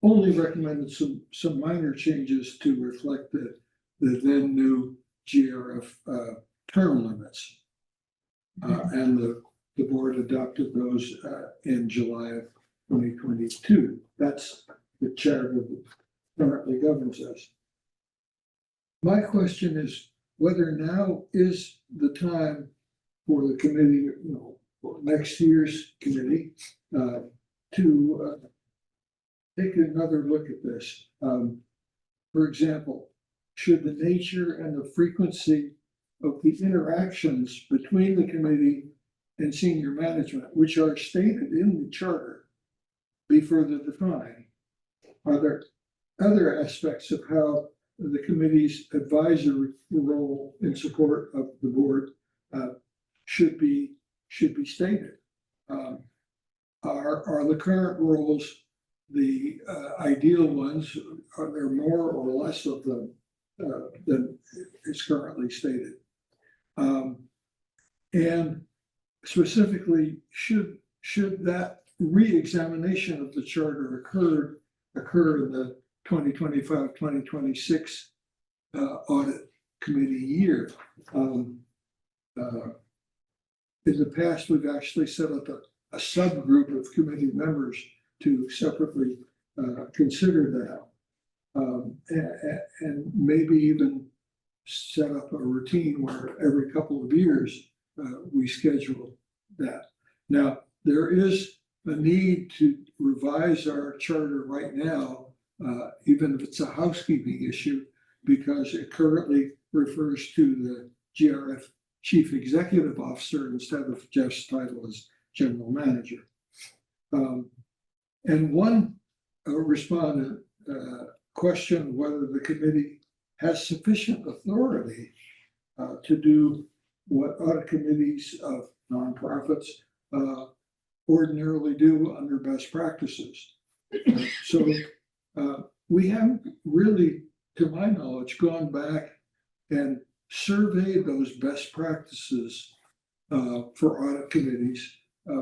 only recommended some minor changes to reflect the then new GRF term limits. And the board adopted those in July of 2022. That's the charter that currently governs us. My question is whether now is the time for the committee, for next year's committee, to take another look at this. For example, should the nature and the frequency of the interactions between the committee and senior management, which are stated in the charter, be further defined? Are there other aspects of how the committee's advisory role in support of the board should be stated? Are the current roles the ideal ones? Are there more or less of them than is currently stated? And specifically, should that re-examination of the charter occur in the 2025-2026 audit committee year? In the past, we've actually set up a subgroup of committee members to separately consider that, and maybe even set up a routine where every couple of years we schedule that. Now, there is a need to revise our charter right now, even if it's a housekeeping issue, because it currently refers to the GRF Chief Executive Officer instead of Jeff's title as General Manager. And one respondent questioned whether the committee has sufficient authority to do what audit committees of nonprofits ordinarily do under best practices. So we haven't really, to my knowledge, gone back and surveyed those best practices for audit committees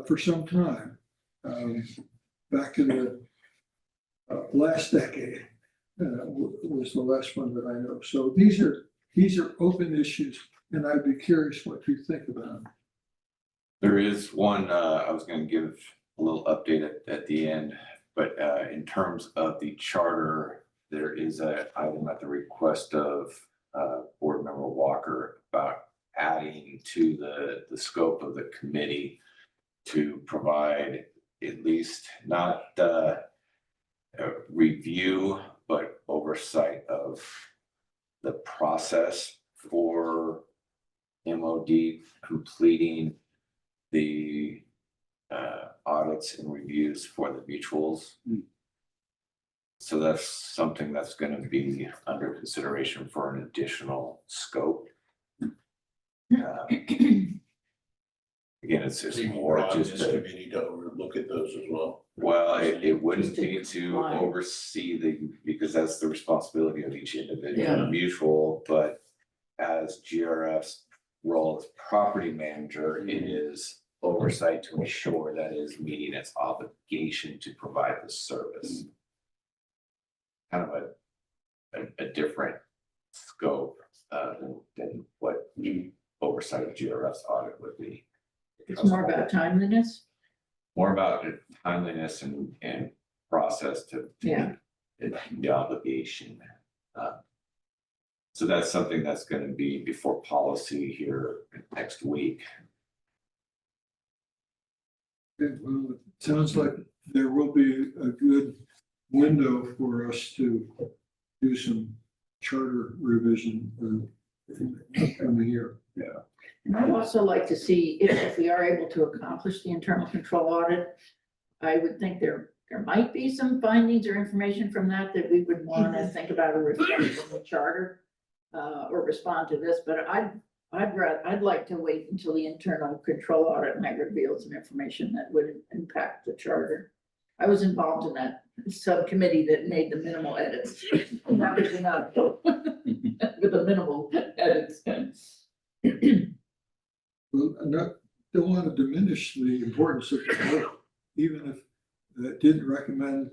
for some time. Back in the last decade was the last one that I know. So these are open issues, and I'd be curious what you think about them. There is one, I was going to give a little update at the end, but in terms of the charter, there is an item at the request of Board Member Walker about adding to the scope of the committee to provide at least not review, but oversight of the process for MOD completing the audits and reviews for the mutuals. So that's something that's going to be under consideration for an additional scope. Again, it's more just this committee to look at those as well. Well, it wouldn't Just to be to comply. oversee because that's the responsibility of each individual Yeah. mutual, but as GRF's role as property manager, it is oversight to ensure that it is meeting its obligation to provide the service. Kind of a different scope than what oversight of GRF's audit would be. It's more about timeliness. More about timeliness and process to Yeah. meet the obligation. So that's something that's gonna be before policy here next week. Okay, well, it sounds like there will be a good window for us to do some charter revision in the coming year. And I'd also like to see if we are able to accomplish the internal control audit. I would think there might be some findings or information from that we would want to think about a reflection in the charter. Or respond to this, but I'd like to wait until the internal control audit might reveal some information that would impact the charter. I was involved in that subcommittee that made the minimal edits. And that was enough. With the minimal edits. Well, don't want to diminish the importance of the work, even if it didn't recommend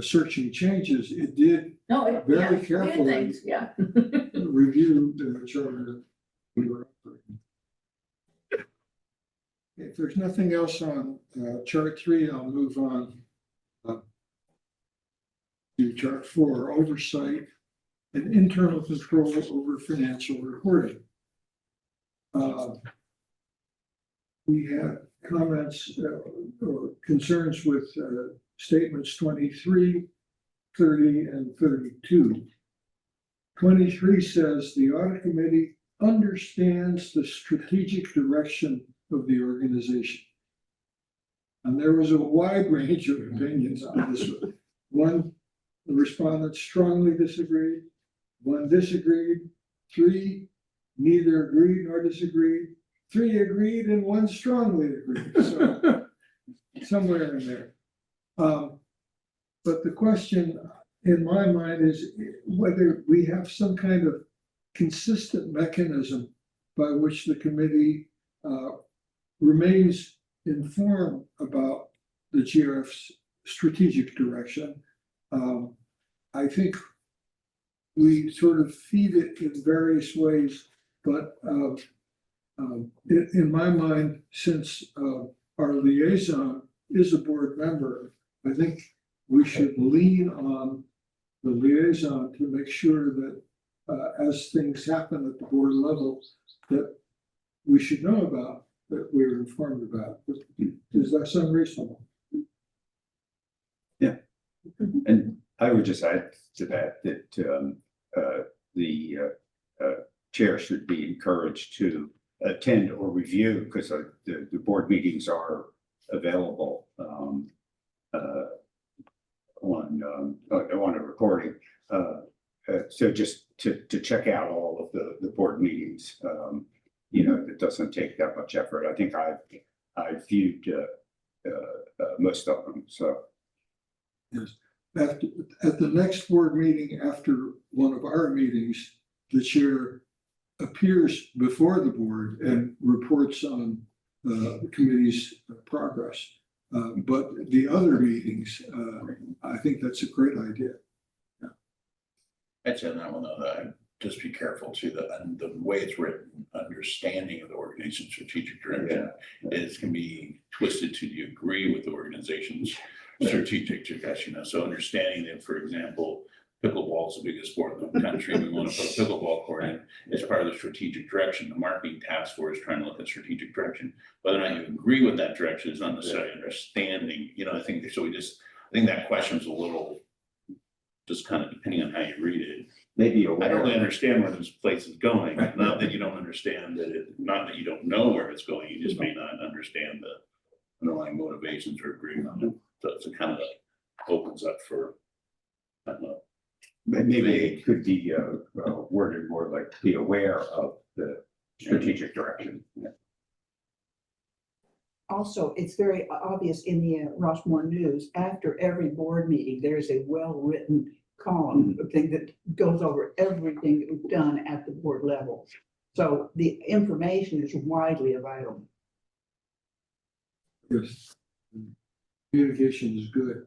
searching changes, it did No, Very yeah, weird carefully. things, yeah. review the charter we were operating. If there's nothing else on chart 3, I'll move on to chart 4, oversight and internal control over financial reporting. We had comments or concerns with statements 23, 30, and 32. 23 says the audit committee understands the strategic direction of the organization. And there was a wide range of opinions on this. One, the respondents strongly disagreed. One disagreed. 3, neither agreed nor disagreed. 3 agreed and 1 strongly agreed. So somewhere in there. But the question in my mind is whether we have some kind of consistent mechanism by which the committee remains informed about the GRF's strategic direction. I think we sort of feed it in various ways, but in my mind, since our liaison is a board member, I think we should lean on the liaison to make sure that as things happen at the board level, that we should know about, that we're informed about. Does that sound reasonable? And I would just add to that, the chair should be encouraged to attend or review, because the board meetings are available on a recording. So just to check out all of the board meetings, it doesn't take that much effort. I think I've viewed most of them, so. Yes. At the next board meeting after one of our meetings, the chair appears before the board and reports on the committee's progress. But the other meetings, I think that's a great idea. I'd say on that one, though, that I'd just be careful too, and the way it's written, understanding of the organization's strategic direction is can be twisted to you agree with the organization's strategic direction. So understanding that, for example, pickleball is the biggest sport in the country. We want to put a pickleball court in as part of the strategic direction. The marketing task force is trying to look at strategic direction. Whether or not you agree with that direction is not necessarily understanding. I think so. I think that question is a little just kind of depending on how you read it. Maybe I don't really understand where this place is going. Not that you don't understand not that you don't know where it's going. You just may not understand the underlying motivations or agreement on it. So it's kind of opens up for, I don't know. Maybe it could be worded more like be aware of the strategic direction. Also, it's very obvious in the Rossmore News, after every board meeting, there is a well-written column thing that goes over everything that we've done at the board level. So the information is widely available. Yes. Communication is good.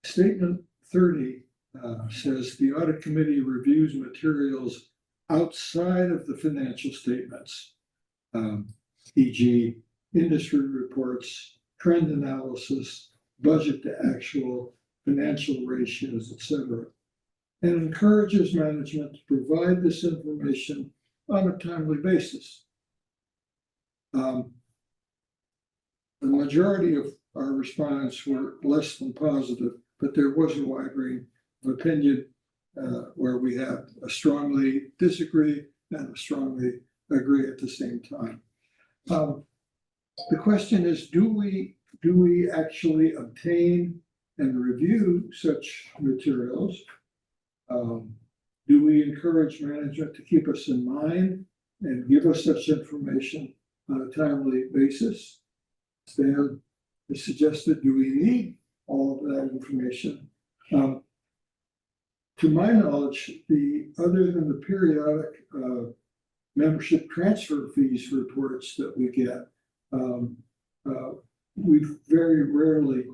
Statement 30 says the audit committee reviews materials outside of the financial statements, e.g. industry reports, trend analysis, budget to actual, financial ratios, etc. and encourages management to provide this information on a timely basis. The majority of our respondents were less than positive, but there was a wide range of opinion where we had a strongly disagree and a strongly agree at the same time. The question is, do we actually obtain and review such materials? Do we encourage management to keep us in mind and give us such information on a timely basis? Stan has suggested, do we need all of that information? To my knowledge, other than the periodic membership transfer fees reports that we get, we very rarely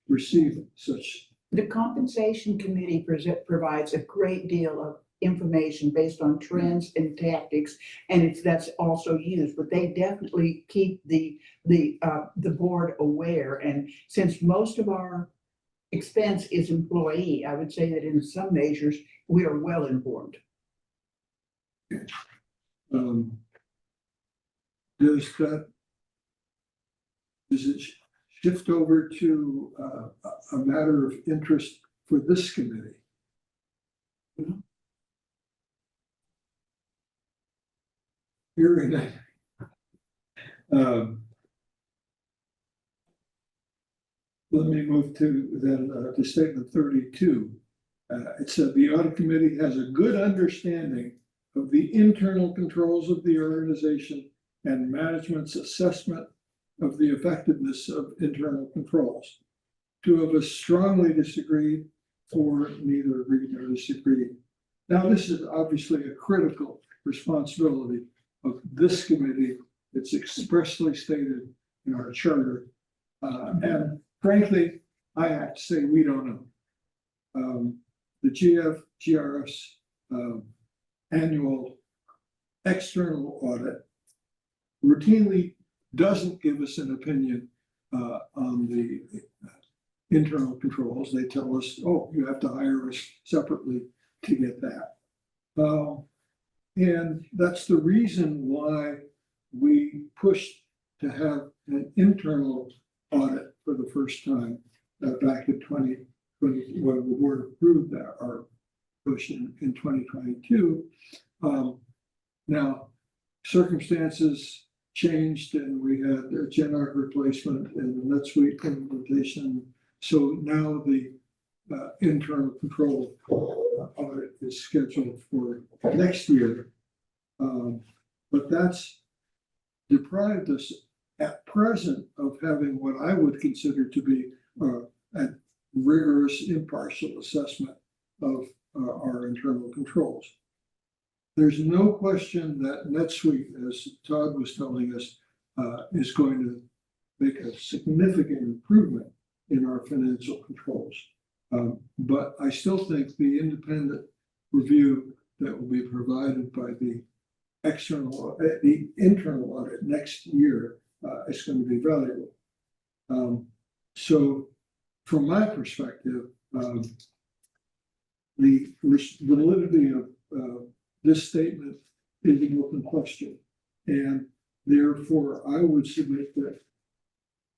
receive such. The compensation committee provides a great deal of information based on trends and tactics, and that's also used, but they definitely keep the board aware. And since most of our expense is employee, I would say that in some measures, we are well informed. Does it shift over to a matter of interest for this committee? Hearing that. Let me move to then to statement 32. It said the audit committee has a good understanding of the internal controls of the organization and management's assessment of the effectiveness of internal controls. Two of us strongly disagreed, or neither agreed nor disagreed. Now, this is obviously a critical responsibility of this committee. It's expressly stated in our charter. And frankly, I have to say, we don't know. The GRF's annual external audit routinely doesn't give us an opinion on the internal controls. They tell us, oh, you have to hire us separately to get that. And that's the reason why we pushed to have an internal audit for the first time back in 2020, when the board approved that, our push in 2022. Now, circumstances changed and we had a GenArc replacement and the NetSuite implementation. So now the internal control audit is scheduled for next year. But that's deprived us at present of having what I would consider to be a rigorous, impartial assessment of our internal controls. There's no question that NetSuite, as Todd was telling us, is going to make a significant improvement in our financial controls. But I still think the independent review that will be provided by the internal audit next year is going to be valuable. So from my perspective, the validity of this statement is an open question. And therefore, I would submit that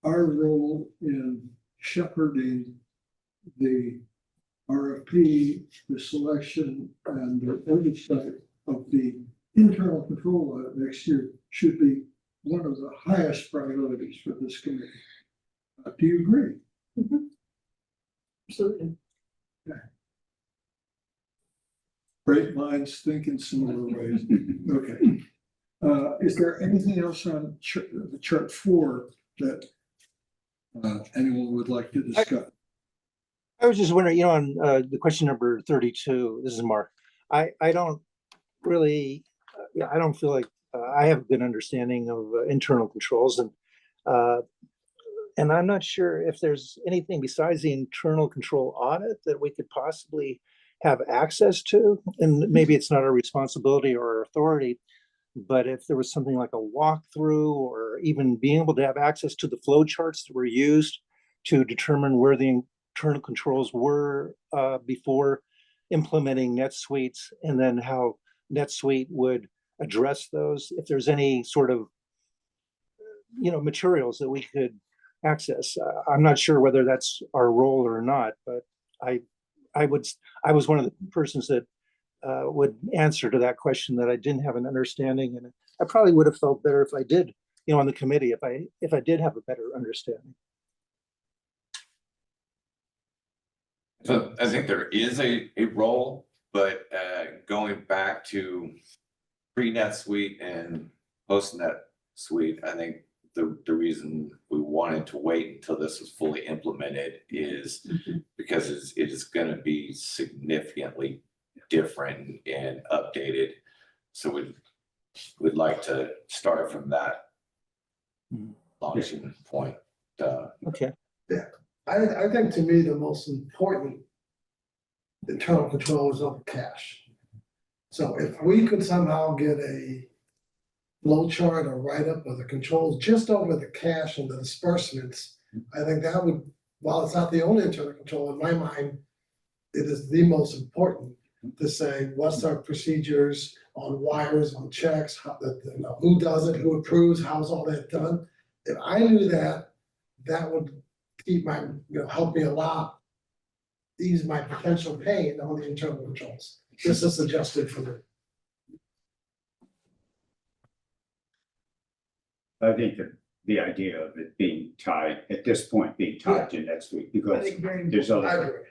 our role in shepherding the RFP, the selection, and the oversight of the internal control audit next year should be one of the highest priorities for this committee. Do you agree? Mm-hmm. Absolutely. Okay. Great minds think in similar ways. Okay. Is there anything else on the chart 4 that anyone would like to discuss? I was just wondering, on the question number 32, this is Mark. I don't really, I don't feel like I have a good understanding of internal controls, and I'm not sure if there's anything besides the internal control audit that we could possibly have access to. And maybe it's not our responsibility or our authority, but if there was something like a walkthrough or even being able to have access to the flow charts that were used to determine where the internal controls were before implementing NetSuites and then how NetSuite would address those, if there's any sort of, materials that we could access. I'm not sure whether that's our role or not, but I was one of the persons that would answer to that question, that I didn't have an understanding, and I probably would have felt better if I did, on the committee, if I did have a better understanding. So I think there is a role, but going back to pre-NetSuite and post-NetSuite, I think the reason we wanted to wait until this was fully implemented is because it is gonna be significantly different and updated. So we'd like to start from that launching point. Okay. I think to me, the most important internal control is over cash. So if we could somehow get a flow chart or write-up of the controls just over the cash and the disbursements, I think that would, while it's not the only internal control, in my mind, it is the most important to say, what's our procedures on wires, on checks, who does it, who approves, how's all that done? If I knew that, that would keep my, help me a lot, ease my potential pain on the internal controls. This is suggested for me. I think that the idea of it being tied, at this point, being tied to next week, I because think very there's I other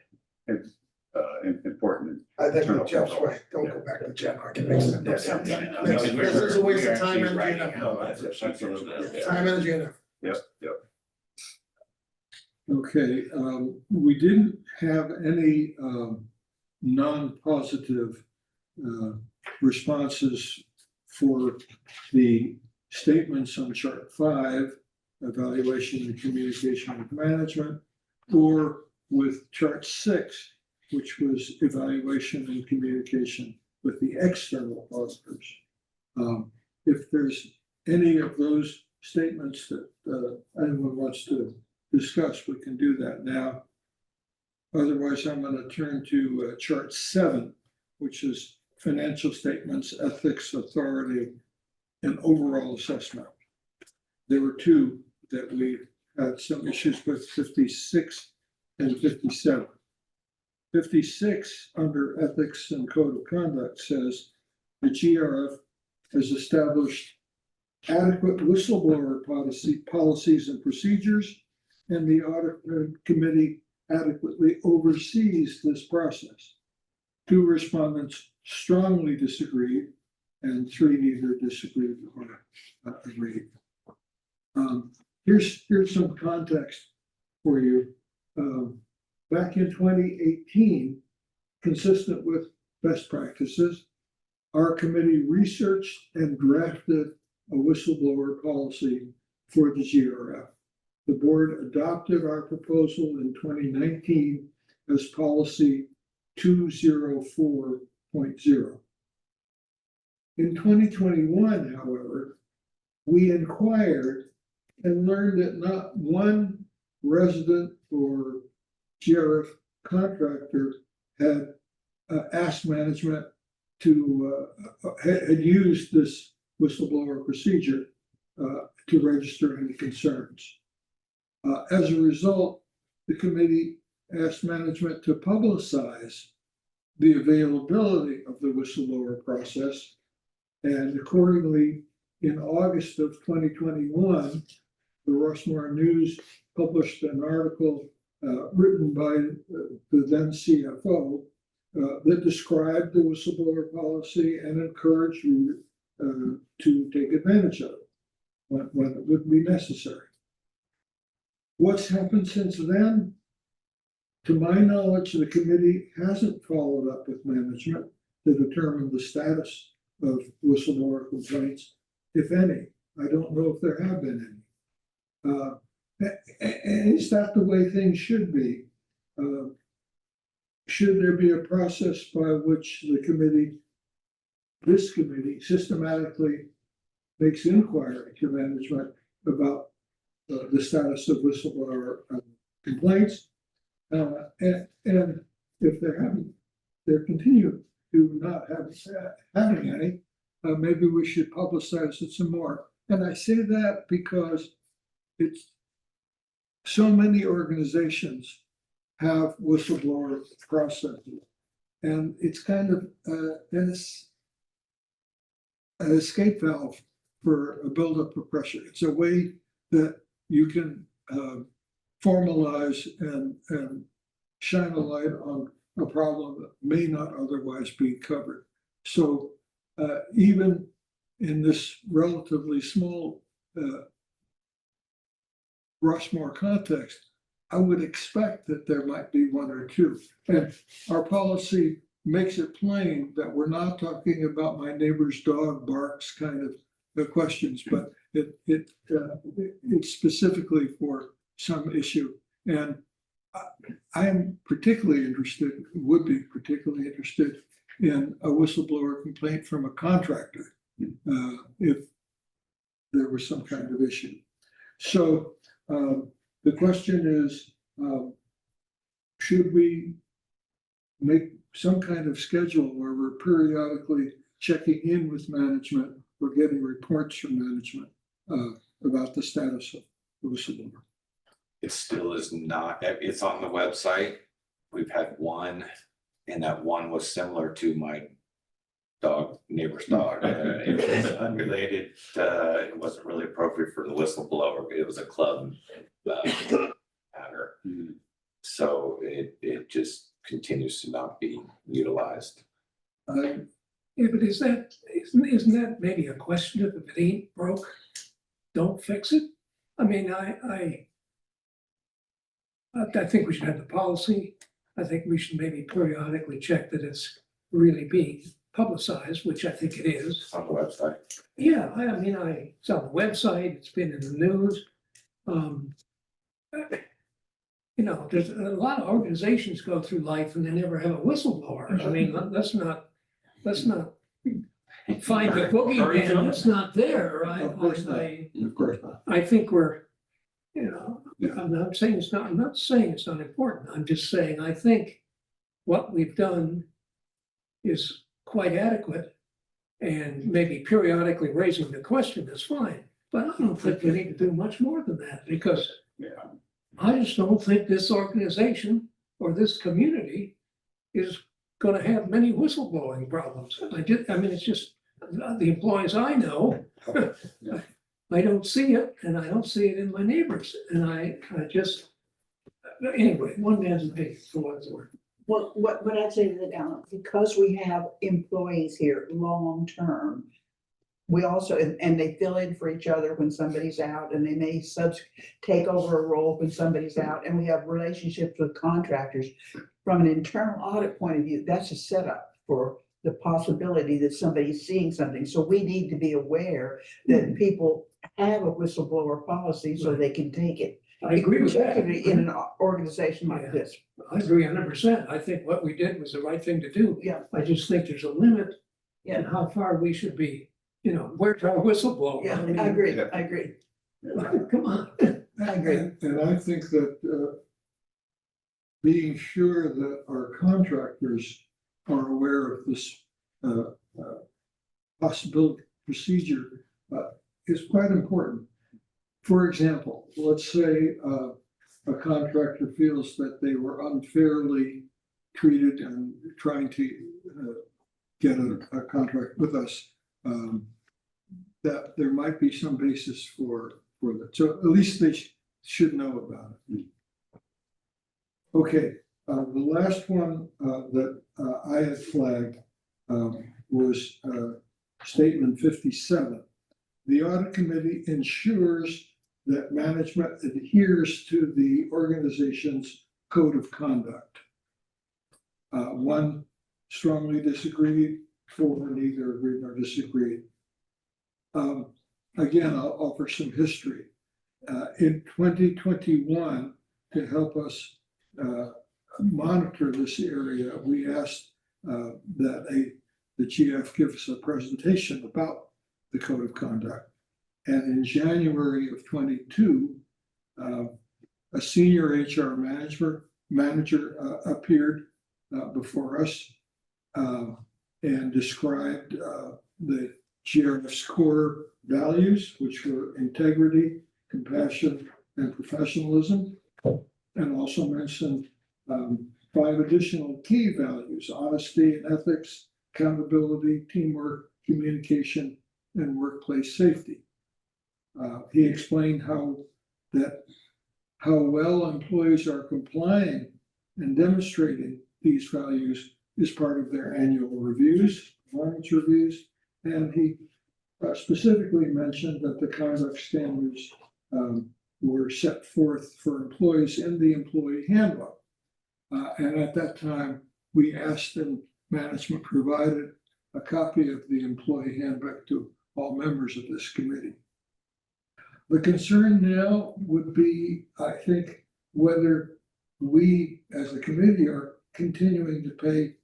agree. important. I think internal that Jeff's control. right. Don't go back to Jeff. It makes no sense. Because This is a waste of time, we're energy, actually and writing effort. out that procedure for that. Time, energy, and effort. Yep. Okay, we didn't have any non-positive responses for the statements on chart 5, evaluation and communication with management, or with chart 6, which was evaluation and communication with the external auditors. If there's any of those statements that anyone wants to discuss, we can do that now. Otherwise, I'm going to turn to chart 7, which is financial statements, ethics, authority, and overall assessment. There were 2 that we had some issues with, 56 and 57. 56 under ethics and code of conduct says the GRF has established adequate whistleblower policies and procedures, and the audit committee adequately oversees this process. 2 respondents strongly disagreed, and 3 neither disagreed or agreed. Here's some context for you. Back in 2018, consistent with best practices, our committee researched and drafted a whistleblower policy for the GRF. The board adopted our proposal in 2019 as policy 204.0. In 2021, however, we inquired and learned that not one resident or GRF contractor had asked management to had used this whistleblower procedure to register any concerns. As a result, the committee asked management to publicize the availability of the whistleblower process, and accordingly, in August of 2021, the Rushmore News published an article written by the then CFO that described the whistleblower policy and encouraged readers to take advantage of it when it would be necessary. What's happened since then? To my knowledge, the committee hasn't followed up with management to determine the status of whistleblower complaints, if any. I don't know if there have been any. And is that the way things should be? Should there be a process by which the committee, this committee, systematically makes inquiry to management about the status of whistleblower complaints? And if there they continue to not having any, maybe we should publicize it some more. And I say that because it's so many organizations have whistleblower processes. And it's kind of an escape valve for a buildup of pressure. It's a way that you can formalize and shine a light on a problem that may not otherwise be covered. So even in this relatively small Rushmore context, I would expect that there might be one or two. And our policy makes it plain that we're not talking about my neighbor's dog barks kind of questions, but it's specifically for some issue. And I am particularly interested, would be particularly interested in a whistleblower complaint from a contractor if there was some kind of issue. So the question is, should we make some kind of schedule where we're periodically checking in with management or getting reports from management about the status of the whistleblower? It still is not, it's on the website. We've had one, and that one was similar to my neighbor's dog. It was unrelated, it wasn't really appropriate for the whistleblower. It was a club matter. So it just continues to not be utilized. Yeah, but isn't that maybe a question of if it ain't broke, don't fix it? I mean, I think we should have the policy. I think we should maybe periodically check that it's really being publicized, which I think it is. It's on the website. Yeah, I mean, it's on the website, it's been in the news. You know, there's a lot of organizations go through life and they never have a whistleblower. I mean, let's not find the boogeyman that's not there. Of course not. Of course not. I think we're, you know, I'm not saying it's not important. I'm just saying, I think what we've done is quite adequate. And maybe periodically raising the question is fine, but I don't think we need to do much more than that, because I just don't think this organization or this community is gonna have many whistleblowing problems. I mean, it's just, the employees I know, I don't see it, and I don't see it in my neighbors, and I just, anyway, one man's opinion for what it's worth. Well, what I'd say to that, Alan, because we have employees here long-term, we also, and they fill in for each other when somebody's out, and they may take over a role when somebody's out, and we have relationships with contractors. From an internal audit point of view, that's a setup for the possibility that somebody's seeing something. So we need to be aware that people have a whistleblower policy so they can take it. I agree with that. Particularly in an organization like this. I agree 100%. I think what we did was the right thing to do. Yeah. I just think there's a limit Yeah. in how far we should be, you know, where's our whistleblower? Yeah, mean, I agree. Come on. I agree. And I think that being sure that our contractors are aware of this possible procedure is quite important. For example, let's say a contractor feels that they were unfairly treated and trying to get a contract with us, that there might be some basis for that. So at least they should know about it. Okay, the last one that I had flagged was statement 57. The audit committee ensures that management adheres to the organization's code of conduct. One strongly disagreed, four neither agreed nor disagreed. Again, I'll offer some history. In 2021, to help us monitor this area, we asked that the GF give us a presentation about the code of conduct. And in January of 22, a senior HR manager appeared before us and described the GRF's core values, which were integrity, compassion, and professionalism. And also mentioned 5 additional key values: honesty and ethics, accountability, teamwork, communication, and workplace safety. He explained how well employees are complying and demonstrating these values is part of their annual reviews, performance reviews. And he specifically mentioned that the conduct standards were set forth for employees in the employee handbook. And at that time, we asked and management provided a copy of the employee handbook to all members of this committee. The concern now would be, I think, whether we as a committee are continuing to pay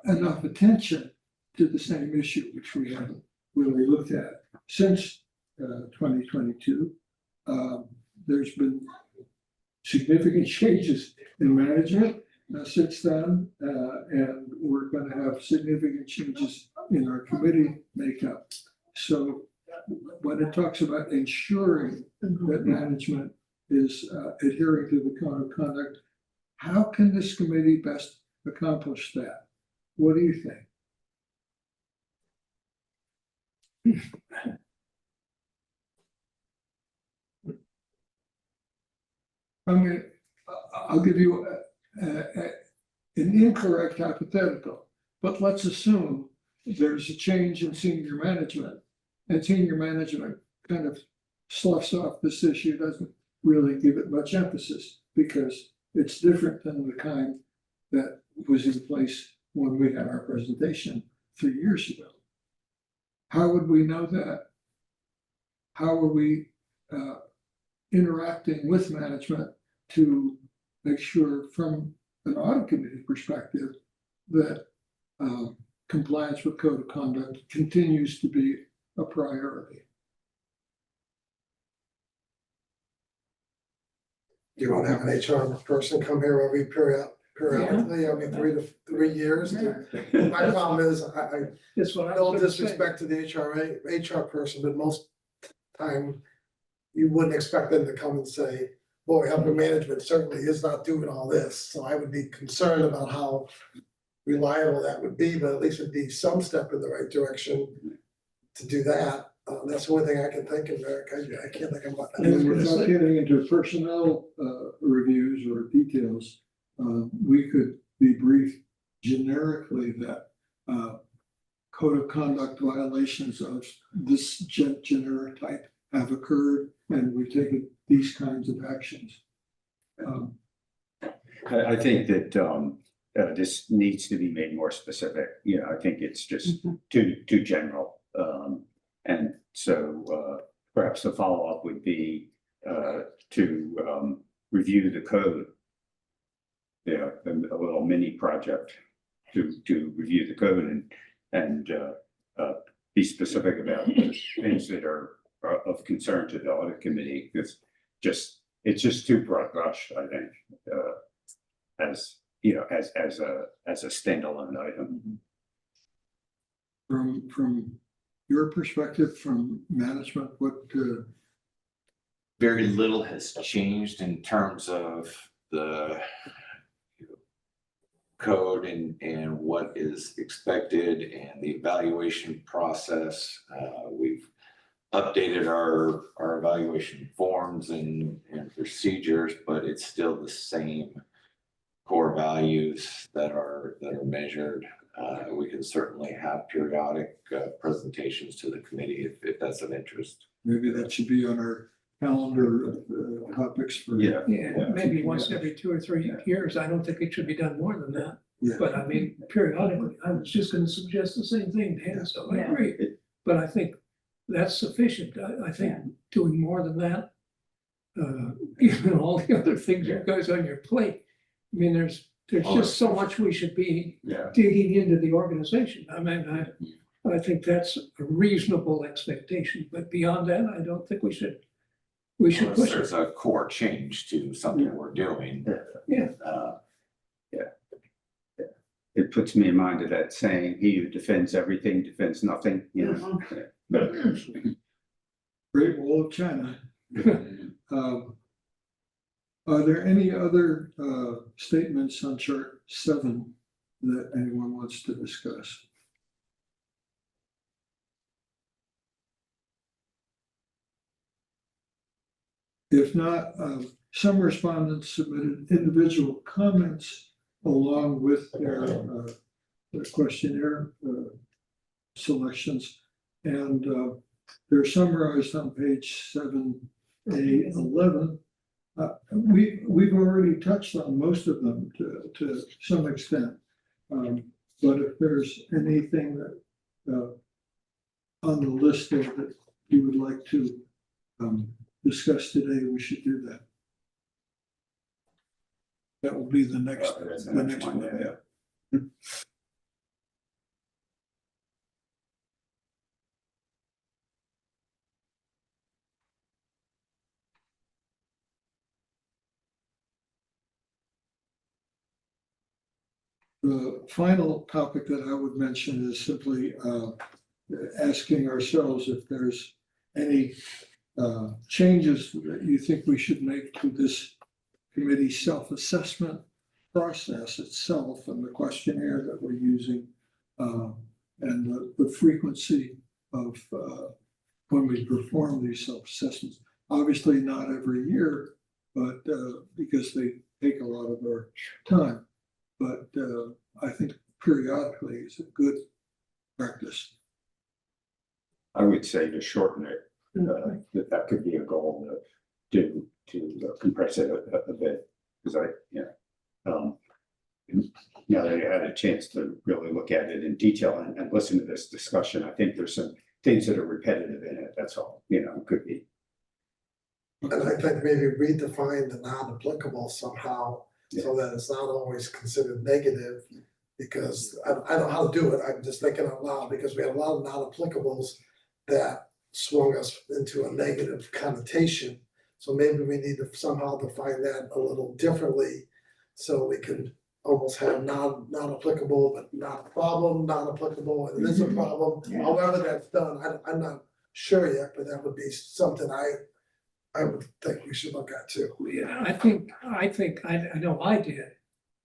enough attention to the same issue, which we haven't really looked at since 2022. There's been significant changes in management since then, and we're going to have significant changes in our committee makeup. So when it talks about ensuring that management is adhering to the code of conduct, how can this committee best accomplish that? What do you think? I mean, I'll give you an incorrect hypothetical, but let's assume there's a change in senior management, and senior management kind of sloughs off this issue, doesn't really give it much emphasis because it's different than the kind that was in place when we had our presentation 3 years ago. How would we know that? How are we interacting with management to make sure from an audit committee perspective that compliance with code of conduct continues to be a priority? Do you want to have an HR person come here every periodically, I mean, 3 years? My problem is, I That's what I no was gonna say. disrespect to the HR person, but most time you wouldn't expect them to come and say, boy, upper management certainly is not doing all this. So I would be concerned about how reliable that would be, but at least it'd be some step in the right direction to do that. That's the only thing I can think of, Eric. I can't think of what. And without getting into personnel reviews or details, we could be briefed generically that code of conduct violations of this generic type have occurred, and we've taken these kinds of actions. I think that this needs to be made more specific. You know, I think it's just too general. And so perhaps the follow-up would be to review the code. Yeah, a little mini project to review the code and be specific about things that are of concern to the audit committee, because it's just too broad brush, I think, as you know, as a standalone item. From your perspective, from management, what Very little has changed in terms of the code and what is expected and the evaluation process. We've updated our evaluation forms and procedures, but it's still the same core values that are measured. We can certainly have periodic presentations to the committee if that's of interest. maybe that should be on our calendar of topics for. Yeah. Yeah, maybe once every 2 or 3 years. I don't think it should be done more than that. Yeah. But I mean, periodically, I was just gonna suggest the same thing, Dan, so I Yeah. agree. But I think that's sufficient. I think doing more than that, given all the other things that goes on your plate. I mean, there's just so much we should be Yeah. digging into the organization. I mean, I think that's a reasonable expectation, but beyond that, I don't think we should Unless push there's it. a core change to something we're doing. Yeah. it puts me in mind of that saying, he who defends everything defends nothing, you know. But Great Wall of China. Are there any other statements on chart 7 that anyone wants to discuss? If not, some respondents submitted individual comments along with their questionnaire selections. And they're summarized on page 7A11. We've already touched on most of them to some extent. But if there's anything that on the list there that you would like to discuss today, we should do that. That will be the next one, yeah. The final topic that I would mention is simply asking ourselves if there's any changes that you think we should make to this committee self-assessment process itself and the questionnaire that we're using and the frequency of when we perform these self-assessments. Obviously not every year, but because they take a lot of our time. But I think periodically is a good practice. I would say to shorten it, that could be a goal to compress it a bit, because now that I had a chance to really look at it in detail and listen to this discussion, I think there's some things that are repetitive in it, that's all, could be. And I think maybe redefine the non-applicable somehow, so that it's not always considered negative, because I don't know how to do it, I'm just thinking out loud, because we had a lot of non-applicables that swung us into a negative connotation. So maybe we need to somehow define that a little differently, so we can almost have non-applicable, but not a problem, non-applicable, and it is a problem. Yeah. However that's done, I'm not sure yet, but that would be something I would think we should look at too. Yeah, I know I did.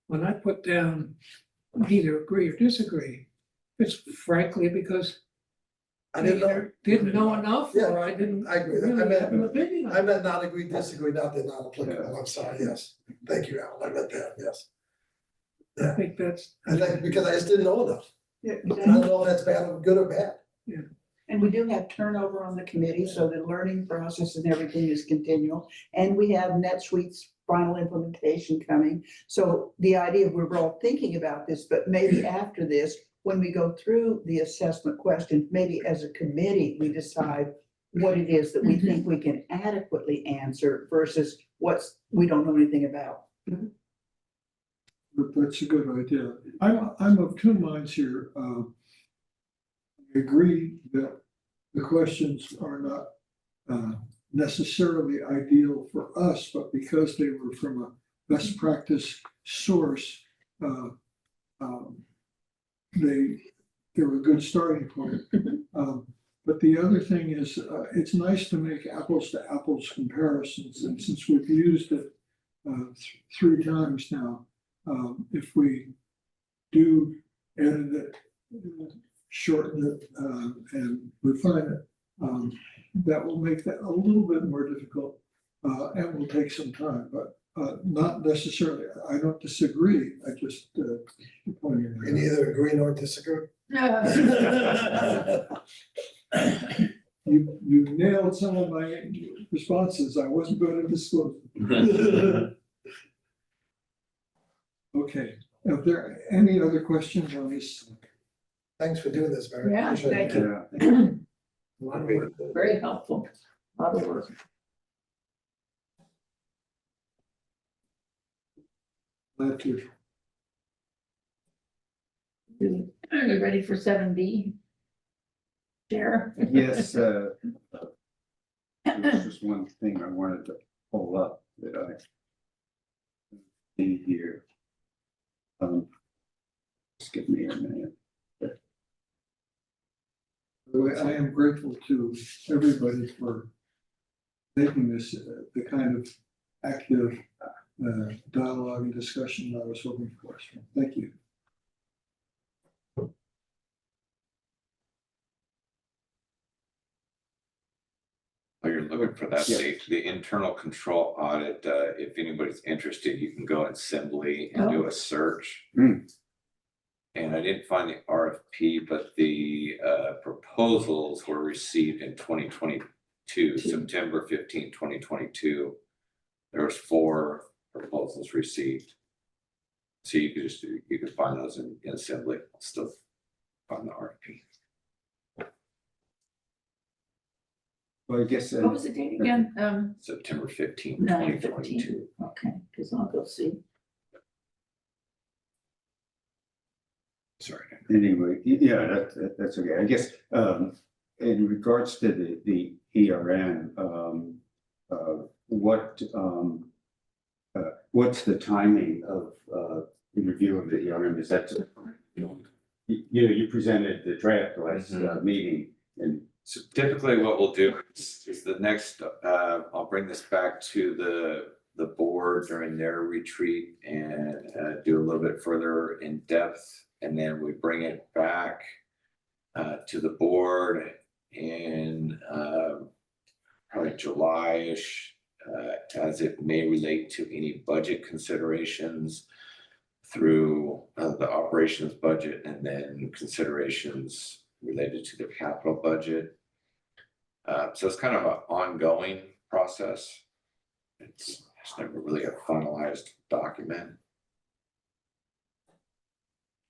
When I put down either agree or disagree, it's frankly because I I didn't know. either didn't know enough Yeah, or I didn't I agree. really have an opinion I on it. meant not agree, disagree, not that not applicable, I'm sorry, yes. Thank you, Al, I meant that, yes. I think that's, I think, because I just didn't know enough. Yeah, I don't know if that's bad or good or bad. and we do have turnover on the committee, so the learning process and everything is continual. And we have NetSuite's final implementation coming. So the idea, we're all thinking about this, but maybe after this, when we go through the assessment question, maybe as a committee, we decide what it is that we think we can adequately answer versus what's, we don't know anything about. But that's a good idea. I'm of two minds here. I agree that the questions are not necessarily ideal for us, but because they were from a best practice source, they were a good starting point. But the other thing is, it's nice to make apples to apples comparisons, and since we've used it 3 times now, if we do edit it, shorten it, and refine it, that will make that a little bit more difficult, and will take some time, but not necessarily, I don't disagree, I just pointing it You out. neither agree nor disagree. You nailed some of my responses, I wasn't going to disclose them. Okay, are there any other questions on this? Thanks for doing this, Barry. Yeah, Appreciate it. thank Yeah. A lot of work. Very helpful. Lot of work. Glad to. Are you ready for 7B? Share? Yes, there's just one thing I wanted to pull up that I see here. Just give me a minute. I am grateful to everybody for making this the kind of active dialogue and discussion I was hoping for. So thank you. While you're looking for that, Yeah. the internal control audit, if anybody's interested, you can go in Assembly and do a search. Hmm. And I didn't find the RFP, but the proposals were received in 2022, September 15, 2022. There was 4 proposals received. So you could find those in Assembly, still find the RFP. Well, I guess. What was the date again? September 15, 9/15. 2022. Okay, because I'll go see. Sorry. Anyway, yeah, that's okay. I guess, in regards to the ERM, what's the timing of, the review of the ERM? Is that, you presented the draft last meeting, and So typically what we'll do is the next, I'll bring this back to the board during their retreat and do a little bit further in depth. And then we bring it back to the board in probably July-ish, as it may relate to any budget considerations through the operations budget and then considerations related to the capital budget. So it's kind of an ongoing process. It's never really a finalized document.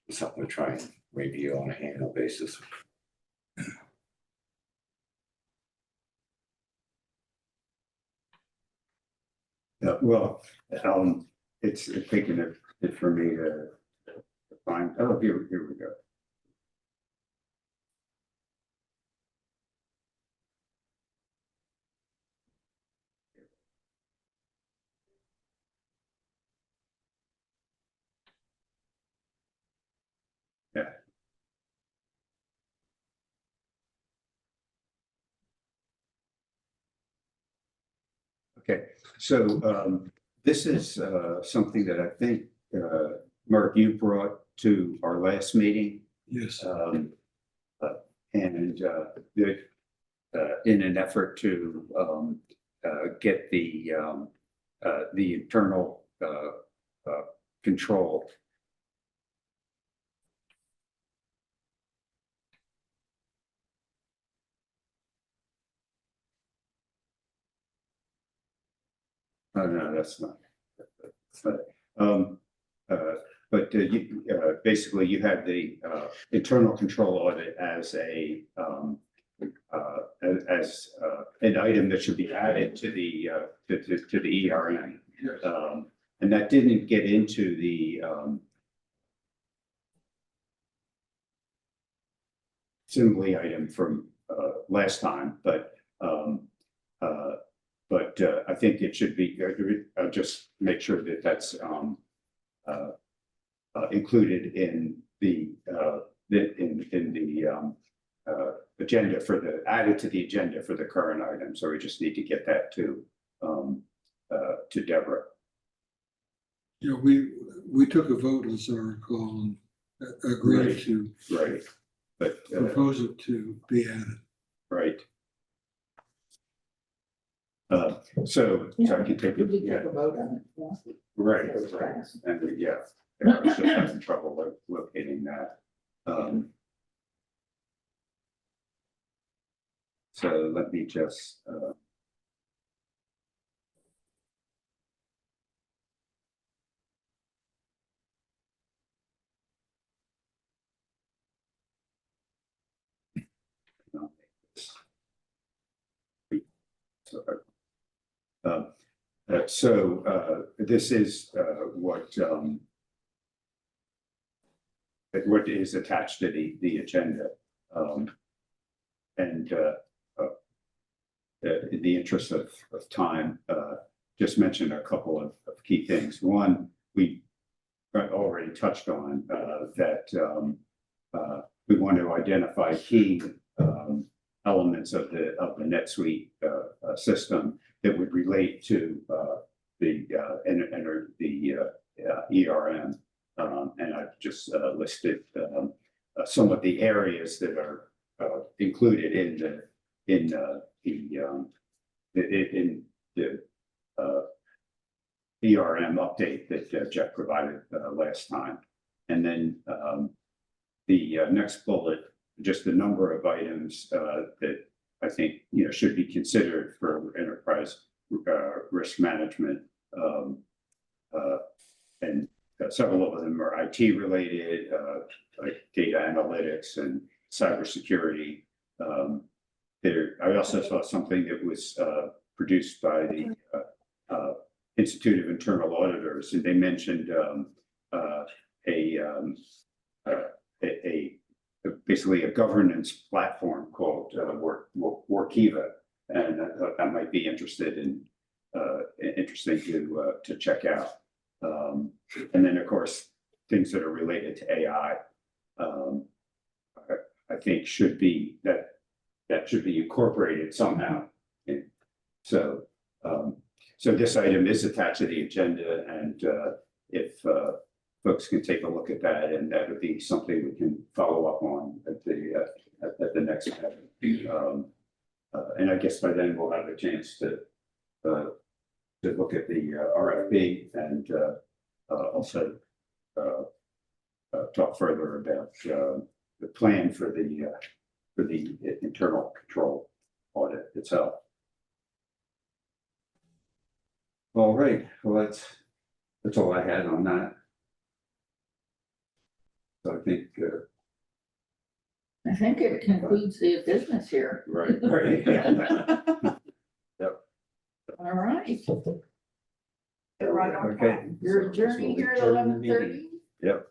It's something we try and review on an annual basis. well, it's taking it for me to find, oh, here we go. Yeah. Okay, so this is something that I think, Mark, you brought to our last meeting. Yes. And in an effort to get the internal control. Oh, no, that's not. But basically you had the internal control audit as an item that should be added to the ERM. Yes. And that didn't get into the assembly item from last time, but I think it should be, just make sure that that's included in the agenda for added to the agenda for the current item. So we just need to get that to Deborah. You know, we took a vote, as I recall, and agreed Right. to Right. But propose it to be added. right. So I can take it. We Yeah. took a vote on it. Yeah. Right, It was right. passed. And yeah, I was just having trouble locating that. So let me just. So this is what is attached to the agenda. And in the interest of time, just mention a couple of key things. One, we already touched on, that we want to identify key elements of the NetSuite system that would relate to the ERM. And I've just listed some of the areas that are included in the ERM update that Jeff provided last time. And then the next bullet, just the number of items that I think, should be considered for enterprise risk management. And several of them are IT related, like data analytics and cybersecurity. I also saw something that was produced by the Institute of Internal Auditors, and they mentioned basically a governance platform called Workiva, and I thought that might be interesting to check out. And then, of course, things that are related to AI, I think should be incorporated somehow. And so this item is attached to the agenda, and if folks can take a look at that, and that would be something we can follow up on at the next meeting. And I guess by then we'll have a chance to look at the RFP and also talk further about the plan for the internal control audit itself. All right, well, that's all I had on that. So I think it concludes the business here. right. Yep. All right. Right on Okay. time. You're adjourning here at Adjourn the meeting. 11:30? Yep.